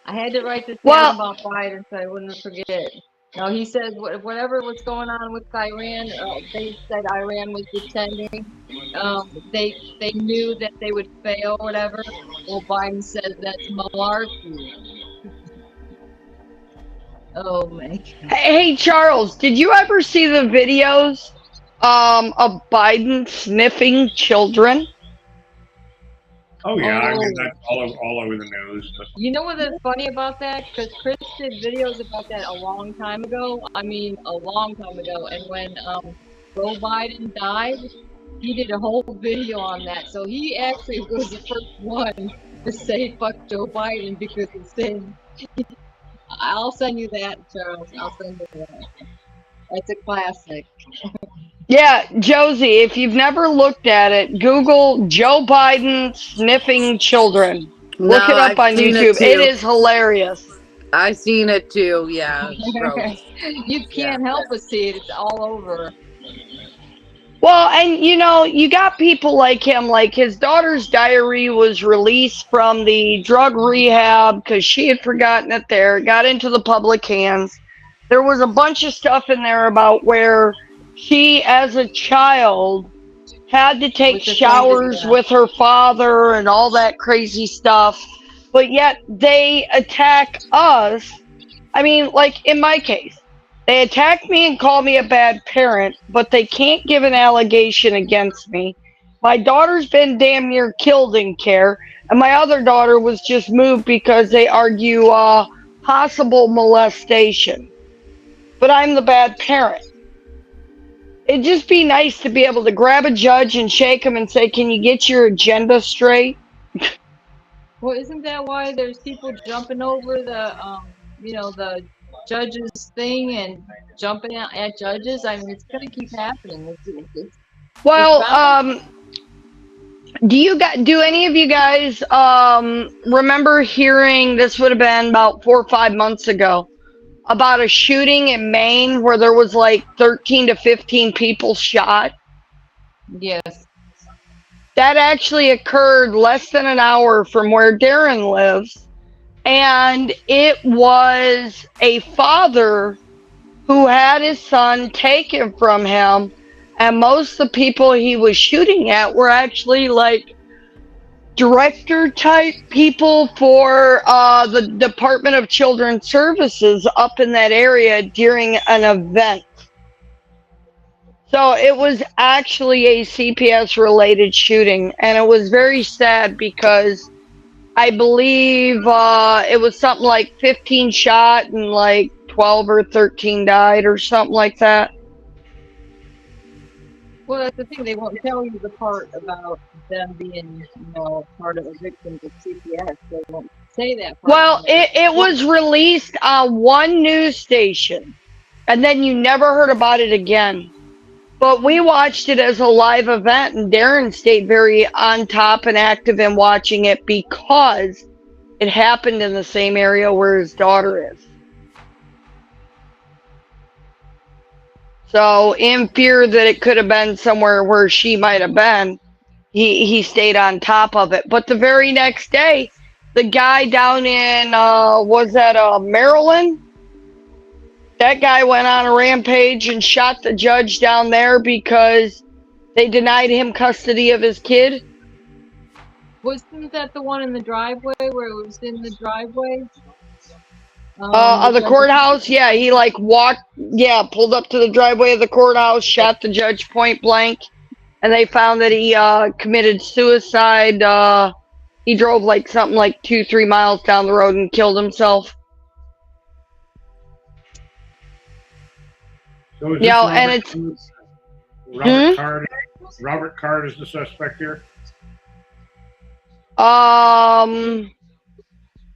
I had to write this down about Biden so I wouldn't forget. No, he said whatever was going on with Iran, they said Iran was pretending. They knew that they would fail, whatever. Well, Biden says that's malarkey. Oh my God. Hey, Charles, did you ever see the videos of Biden sniffing children? Oh yeah, I mean Oh, that's all over the news. But you know what's funny about that? Because Chris did videos about that a long time ago. I mean, a long time ago. And when Joe Biden died, he did a whole video on that. So he actually was the first one to say "fuck Joe Biden" because it's him. I'll send you that, Charles. I'll send you that. That's a classic. Yeah, Josie, if you've never looked at it, Google Joe Biden sniffing children. No, Look it up I've on seen it YouTube. It too. is hilarious. I've seen it too. Yeah, it's gross. You Yeah. can't help but see it. It's all over. Well, and you got people like him, like his daughter's diary was released from the drug rehab because she had forgotten it there. It got into the public hands. There was a bunch of stuff in there about where she, as a child, had to take Was offended, showers yeah. with her father and all that crazy stuff. But yet they attack us. I mean, like in my case, they attack me and call me a bad parent, but they can't give an allegation against me. My daughter's been damn near killed in care, and my other daughter was just moved because they argue possible molestation. But I'm the bad parent. It'd just be nice to be able to grab a judge and shake him and say, "Can you get your agenda straight?" Well, isn't that why there's people jumping over the judges thing and jumping out at judges? I mean, it's gonna keep happening. It's Well, bound. do any of you guys remember hearing, this would have been about 4 or 5 months ago, about a shooting in Maine where there was like 13 to 15 people shot? Yes. That actually occurred less than an hour from where Darren lives, and it was a father who had his son taken from him, and most of the people he was shooting at were actually like director type people for the Department of Children's Services up in that area during an event. So it was actually a CPS related shooting, and it was very sad because I believe it was something like 15 shot and like 12 or 13 died or something like that. Well, that's the thing. They won't tell you the part about them being, part of the victims of CPS. They won't say that part. Well, it was released on one news station, and then you never heard about it again. But we watched it as a live event, and Darren stayed very on top and active in watching it because it happened in the same area where his daughter is. So, in fear that it could have been somewhere where she might have been, he stayed on top of it. But the very next day, the guy down in, Maryland? That guy went on a rampage and shot the judge down there because they denied him custody of his kid. Wasn't that the one in the driveway where it was in the driveway? Of the courthouse? Yeah, he pulled up to the driveway of the courthouse, shot the judge point blank, and they found that he committed suicide. He drove like something like 2-3 miles down the road and killed himself. So is Yeah, this and it's Robert Card. Robert Card is the suspect here.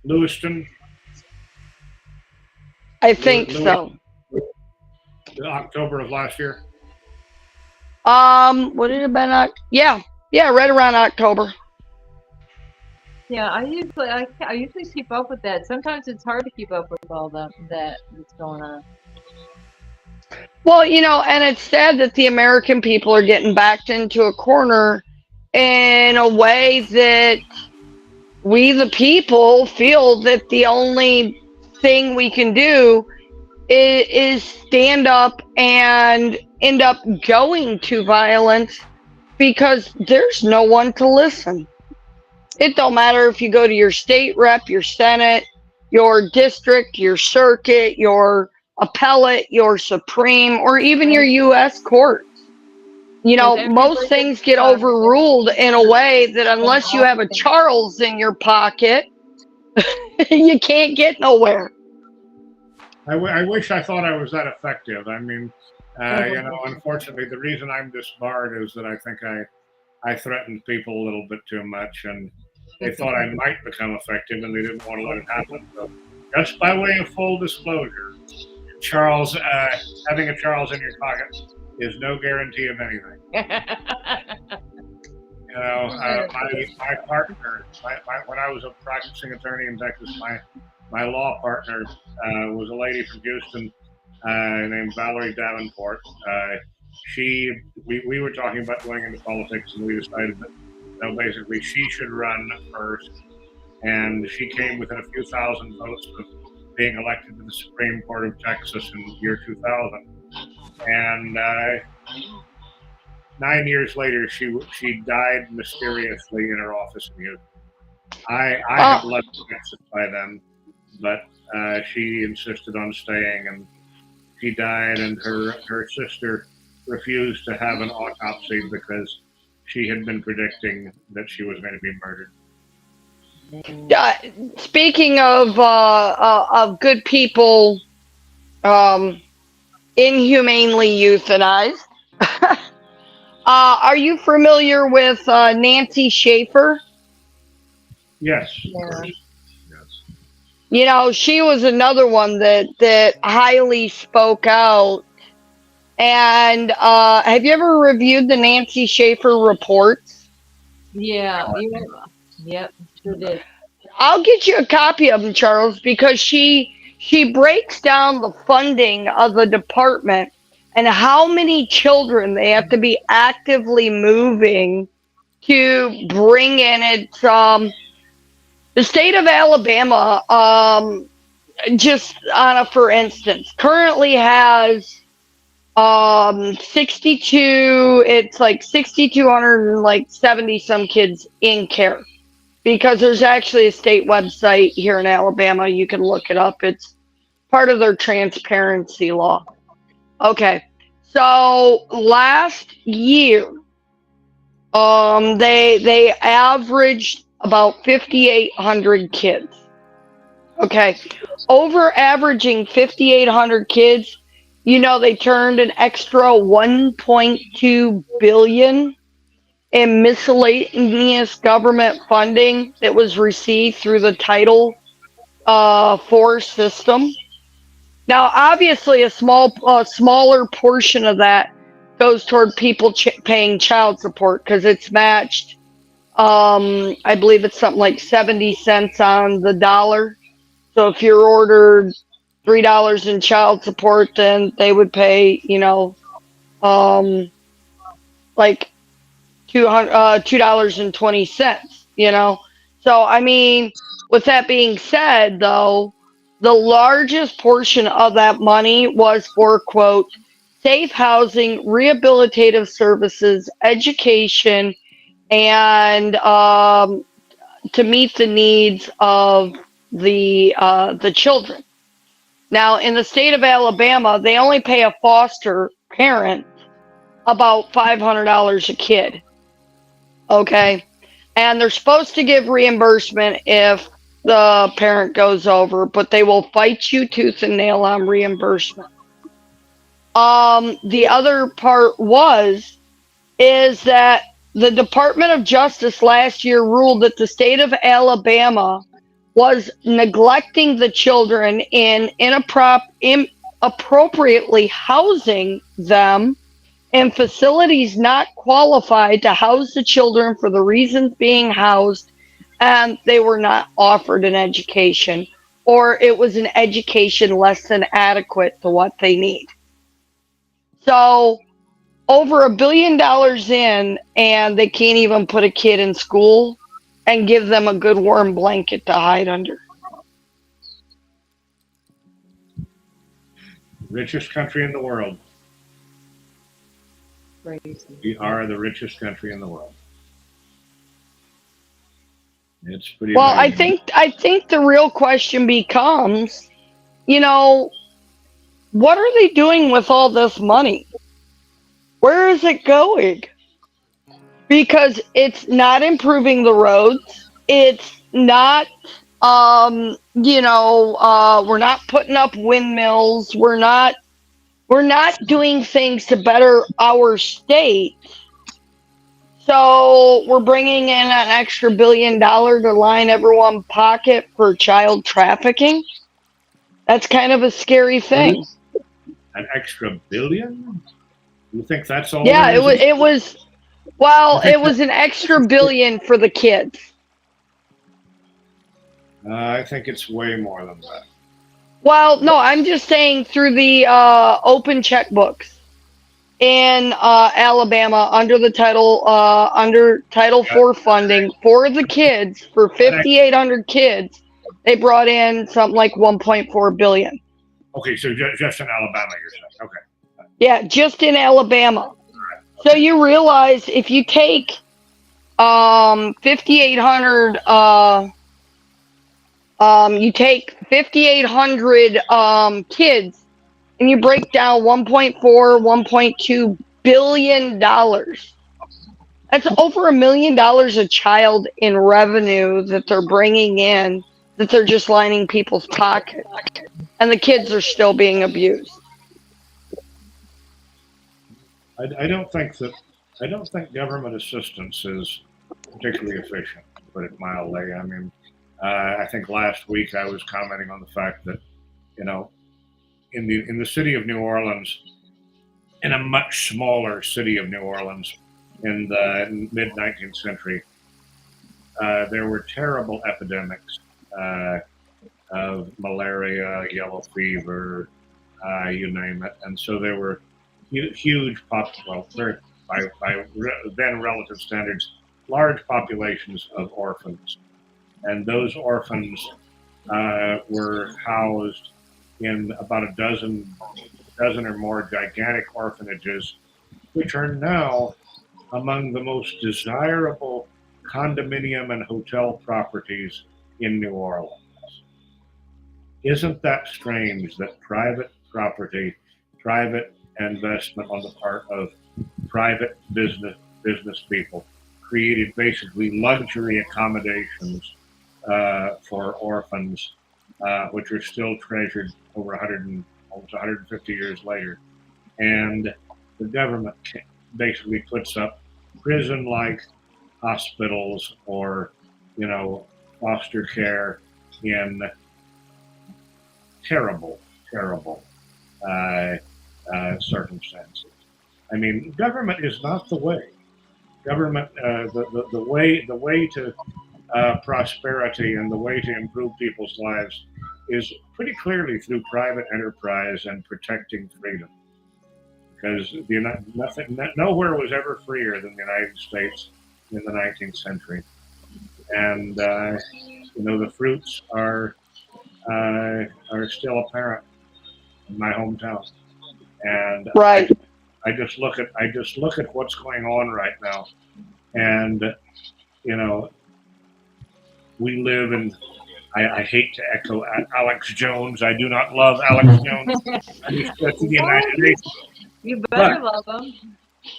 Lewiston. I think so. October of last year. Would it have been? Yeah, right around October. Yeah, I usually keep up with that. Sometimes it's hard to keep up with all that's going on. Well, and it's sad that the American people are getting backed into a corner in a way that we, the people, feel that the only thing we can do is stand up and end up going to violence because there's no one to listen. It don't matter if you go to your state rep, your senate, your district, your circuit, your appellate, your supreme, or even your U.S. courts. you know, Because most everybody things get overruled in a way that unless you have a Charles in your pocket, you can't get nowhere. I wish I thought I was that effective. I mean, you know, unfortunately, the reason I'm disbarred is that I think I threatened people a little bit too much, and they thought I might become effective, and they didn't want to let it happen. So, just by way of full disclosure, Charles, having a Charles in your pocket is no guarantee of anything. You know, my partner, when I was a practicing attorney in Texas, my law partner was a lady from Houston named Valerie Davenport. We were talking about going into politics, and we decided that, you know, basically she should run first, and she came within a few thousand votes of being elected to the Supreme Court of Texas in the year 2000. And 9 years later, she died mysteriously in her office in Houston. I had left Texas by then, but she insisted on staying, and she died, and her sister refused to have an autopsy because she had been predicting that she was going to be murdered. Speaking of good people inhumanely euthanized, are you familiar with Nancy Schaefer? Yes. Yeah. Yes. You know, she was another one that highly spoke out. And have you ever reviewed the Nancy Schaefer reports? Yeah. Yep. Sure did. I'll get you a copy of them, Charles, because she breaks down the funding of the department and how many children they have to be actively moving to bring in it. The state of Alabama, just on a for instance, currently has 62. It's like 6,270 some kids in care. Because there's actually a state website here in Alabama. You can look it up. It's part of their transparency law. Okay. So last year, they averaged about 5,800 kids. Okay. Over averaging 5,800 kids, you know, they turned an extra 1.2 billion in miscellaneous government funding that was received through the Title IV system. Now, obviously, a smaller portion of that goes toward people paying child support because it's matched. I believe it's something like 70 cents on the dollar. So if you're ordered $3 in child support, then they would pay, you know, like $2.20, you know. So I mean, with that being said, though, the largest portion of that money was for quote safe housing, rehabilitative services, education, and to meet the needs of the children. Now, in the state of Alabama, they only pay a foster parent about $500 a kid. Okay. And they're supposed to give reimbursement if the parent goes over, but they will fight you tooth and nail on reimbursement. The other part is that the Department of Justice last year ruled that the state of Alabama was neglecting the children in inappropriately housing them in facilities not qualified to house the children for the reasons being housed, and they were not offered an education, or it was an education less than adequate to what they need. So over $1 billion in, and they can't even put a kid in school and give them a good warm blanket to hide under. Richest country in the world. Crazy. We are the richest country in the world. It's pretty Well, amazing. I think the real question becomes, you know, what are they doing with all this money? Where is it going? Because it's not improving the roads. It's not, we're not putting up windmills. We're not doing things to better our state. So we're bringing in an extra $1 billion to line everyone's pocket for child trafficking. That's kind of a scary thing. An extra billion? You think that's all Yeah, there is? it was. Well, it was an extra billion for the kids. I think it's way more than that. Well, no, I'm just saying through the open checkbooks in Alabama under Title IV funding for the kids for 5,800 kids, they brought in something like 1.4 billion. Okay, so just in Alabama, you're saying? Okay. Yeah, just in Alabama. Okay. So you realize if you take 5,800 you take 5,800 kids and you break down 1.4, 1.2 billion dollars. That's over $1 million a child in revenue that they're bringing in, that they're just lining people's pockets, and the kids are still being abused. I don't think government assistance is particularly efficient, to put it mildly. I mean, I think last week I was commenting on the fact that, in the city of New Orleans, in a much smaller city of New Orleans, in the mid 19th century, there were terrible epidemics of malaria, yellow fever, you name it, and so there were huge by then relative standards, large populations of orphans, and those orphans were housed in about a dozen or more gigantic orphanages, which are now among the most desirable condominium and hotel properties in New Orleans. Isn't that strange that private property, private investment on the part of private business people created basically luxury accommodations for orphans, which are still treasured over almost 150 years later, and the government basically puts up prison-like hospitals or foster care in terrible circumstances. I mean, government is not the way. Government, the way to prosperity and the way to improve people's lives is pretty clearly through private enterprise and protecting freedom. Because nowhere was ever freer than the United States in the 19th century, and the fruits are still apparent in my hometown. And right. I just look at what's going on right now, and we live in. I hate to echo Alex Jones. I do not love Alex Jones. That's the imagination. You better love him.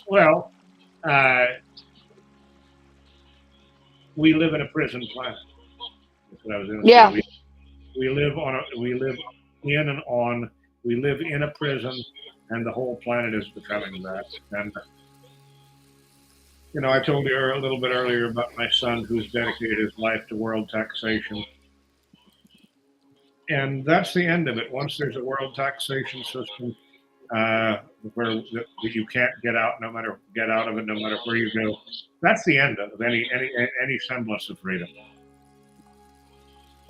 Well, we live in a prison planet. That's what I was going to say. We live in a prison, and the whole planet is becoming that. And I told you a little bit earlier about my son who's dedicated his life to world taxation. And that's the end of it. Once there's a world taxation system where you can't get out of it, no matter where you go, that's the end of any semblance of freedom.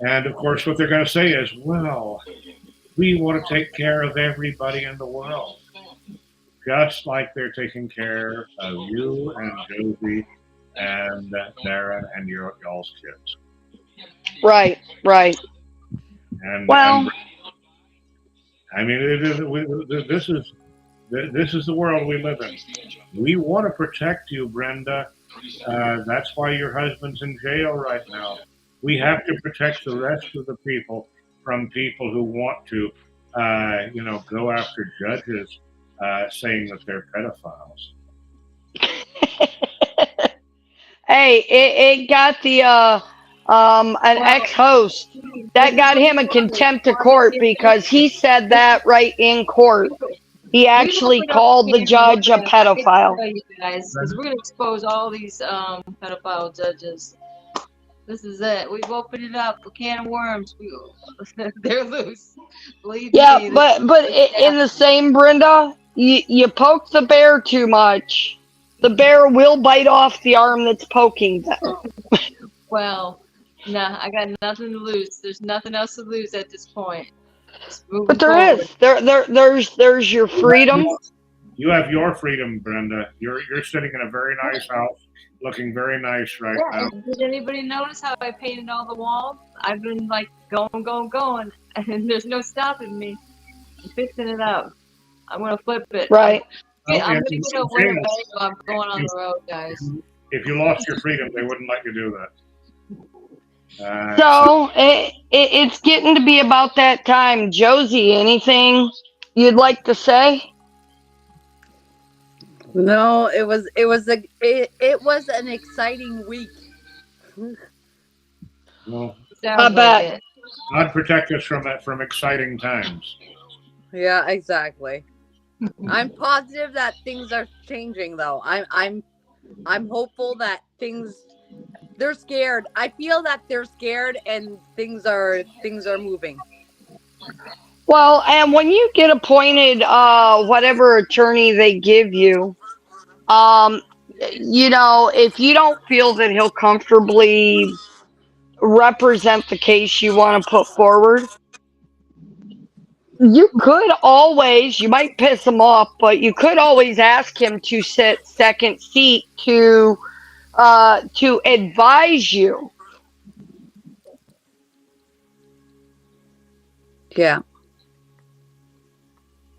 And of course, what they're going to say is, well, we want to take care of everybody in the world, just like they're taking care of you and Josee and Darren and y'all's kids. Right. And well, I mean, this is the world we live in. We want to protect you, Brenda. That's why your husband's in jail right now. We have to protect the rest of the people from people who want to, go after judges saying that they're pedophiles. Hey, it got the an ex-host that got him in contempt of court because he said that right in court. He We've actually opened up called the a can of judge a worms, I can pedophile. tell you guys, because we're gonna expose all these pedophile judges. This is it. We've opened it up, a can of worms. They're loose. Believe Yeah, me. but in the same, Brenda, you poke the bear too much, the bear will bite off the arm that's poking them. Well, nah, I got nothing to lose. There's nothing else to lose at this point. Just moving But there forward. is there's your freedom. You have your freedom, Brenda. You're sitting in a very nice house, looking very nice right now. Did anybody notice how I painted all the walls? I've been like going, and there's no stopping me. I'm fixing it up. I'm gonna flip it. Right. I'm gonna get a Winnebago. I'm going on the road, guys. If you lost your freedom, they wouldn't let you do that. So it's getting to be about that time. Josee, anything you'd like to say? No, it was an exciting week. Well, I bet. God protect us from exciting times. Yeah, exactly. I'm positive that things are changing, though. I'm hopeful that they're scared. I feel that they're scared and things are moving. Well, and when you get appointed, whatever attorney they give you, if you don't feel that he'll comfortably represent the case you want to put forward, you might piss him off, but you could always ask him to sit second seat to advise you. Yeah.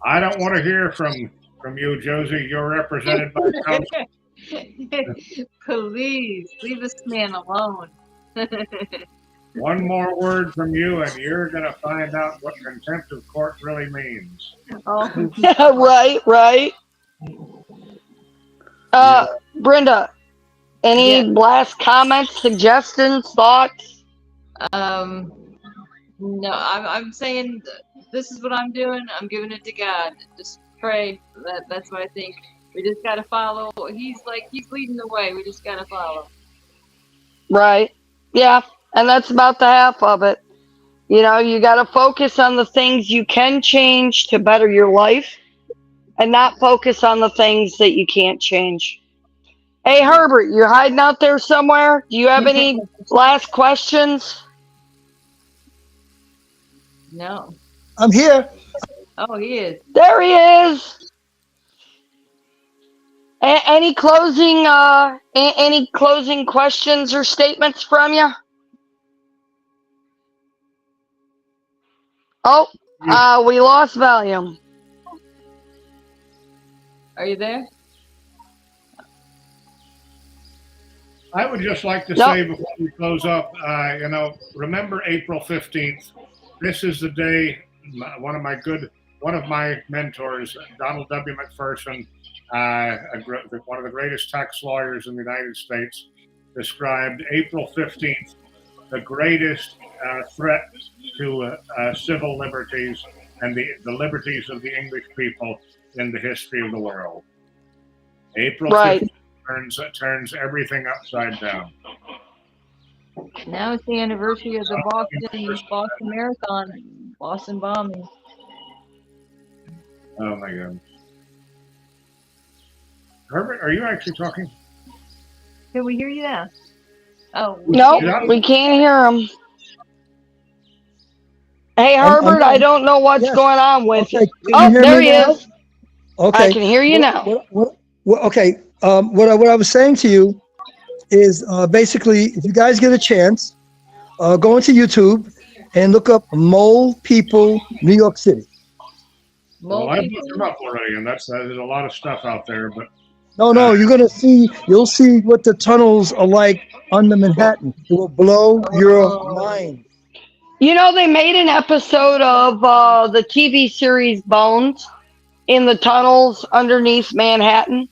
I don't want to hear from you, Josee. You're represented by counsel. Please leave this man alone. One more word from you, and you're going to find out what contempt of court really means. Oh. Right. Brenda, any last comments, suggestions, thoughts? No, I'm saying this is what I'm doing. I'm giving it to God. Just pray. That's what I think. We just got to follow. He's leading the way. We just got to follow. Right. Yeah. And that's about the half of it. You got to focus on the things you can change to better your life and not focus on the things that you can't change. Hey, Herbert, you're hiding out there somewhere? Do you have any last questions? No. I'm here. Oh, he is. There he is. Any closing questions or statements from you? Oh, we lost volume. Are you there? I would just like to say before we close up, remember April 15th. This is the day one of my mentors, Donald W. McPherson, one of the greatest tax lawyers in the United States, described April 15th, the greatest threat to civil liberties and the liberties of the English people in the history of the world. April 15th turns everything upside down. Now it's the anniversary of the Boston Marathon, Boston bombing. Oh my God. Herbert, are you actually talking? Can we hear you now? Oh. Nope, we can't hear him. Hey, Herbert, I don't know what's going on with you. Oh, there he is. Okay. I can hear you now. Okay. What I was saying to you is basically, if you guys get a chance, go into YouTube and look up Mole People, New York City. Well, I've looked them up already, and there's a lot of stuff out there, but. No, you'll see what the tunnels are like under Manhattan. It will blow your mind. They made an episode of the TV series Bones, in the tunnels underneath Manhattan?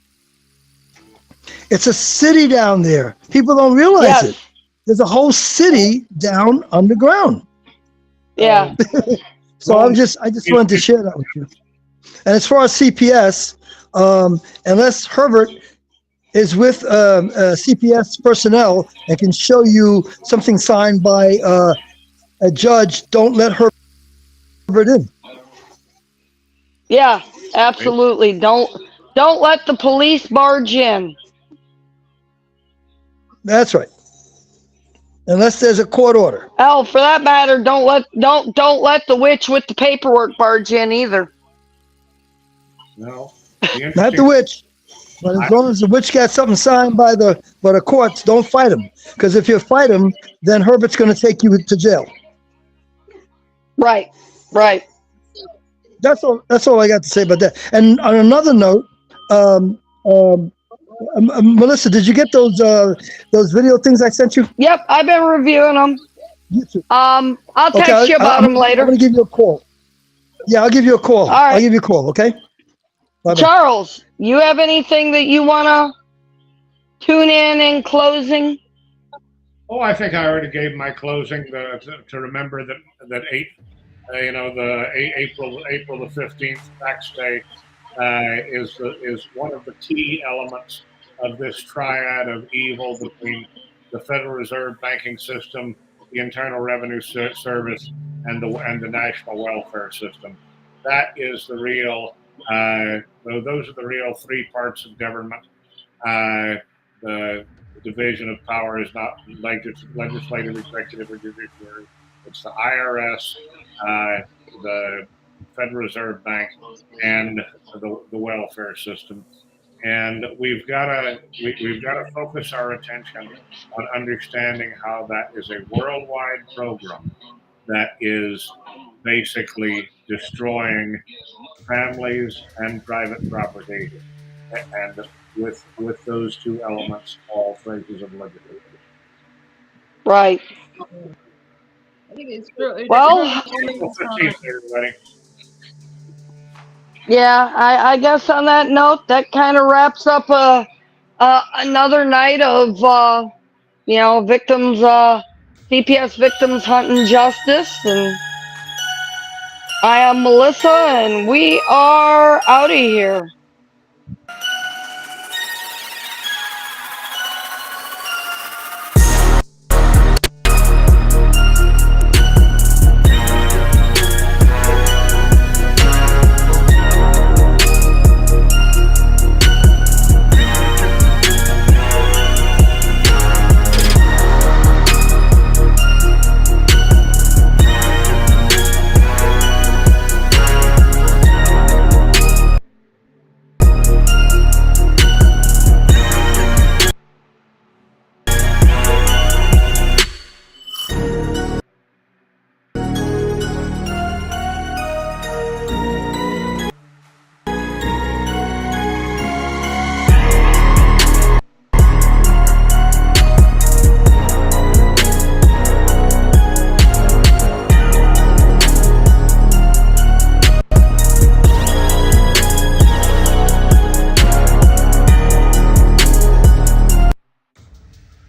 It's a city down there. People don't realize it. Yes. There's a whole city down underground. Yeah. So I just wanted to share that with you. And as far as CPS, unless Herbert is with CPS personnel and can show you something signed by a judge, don't let Herbert in. Yeah, absolutely. Don't let the police barge in. That's right. Unless there's a court order. Oh, for that matter, don't let the witch with the paperwork barge in either. No. Not the witch. But as long as the witch got something signed by the courts, don't fight him. Because if you fight him, then Herbert's going to take you to jail. Right. Right. That's all I got to say about that. And on another note, Melissa, did you get those video things I sent you? Yep, I've been reviewing them. I'll text you about them later. I'm going to give you a call. Yeah, I'll give you a call. All right. I'll give you a call, okay? Bye-bye. Charles, you have anything that you want to tune in closing? Oh, I think I already gave my closing to remember that April the 15th, Tax Day, is one of the key elements of this triad of evil between the Federal Reserve banking system, the Internal Revenue Service, and the national welfare system. That is the real. Those are the real three parts of government. The division of power is not legislative, executive, or judiciary. It's the IRS, the Federal Reserve Bank, and the welfare system. And we've got to focus our attention on understanding how that is a worldwide program that is basically destroying families and private property, and with those two elements, all phases of legislation. Right. I think it's true. Well, April 15th, everybody. Yeah, I guess on that note, that kind of wraps up another night of victims, CPS victims hunting justice, and I am Melissa, and we are out of here.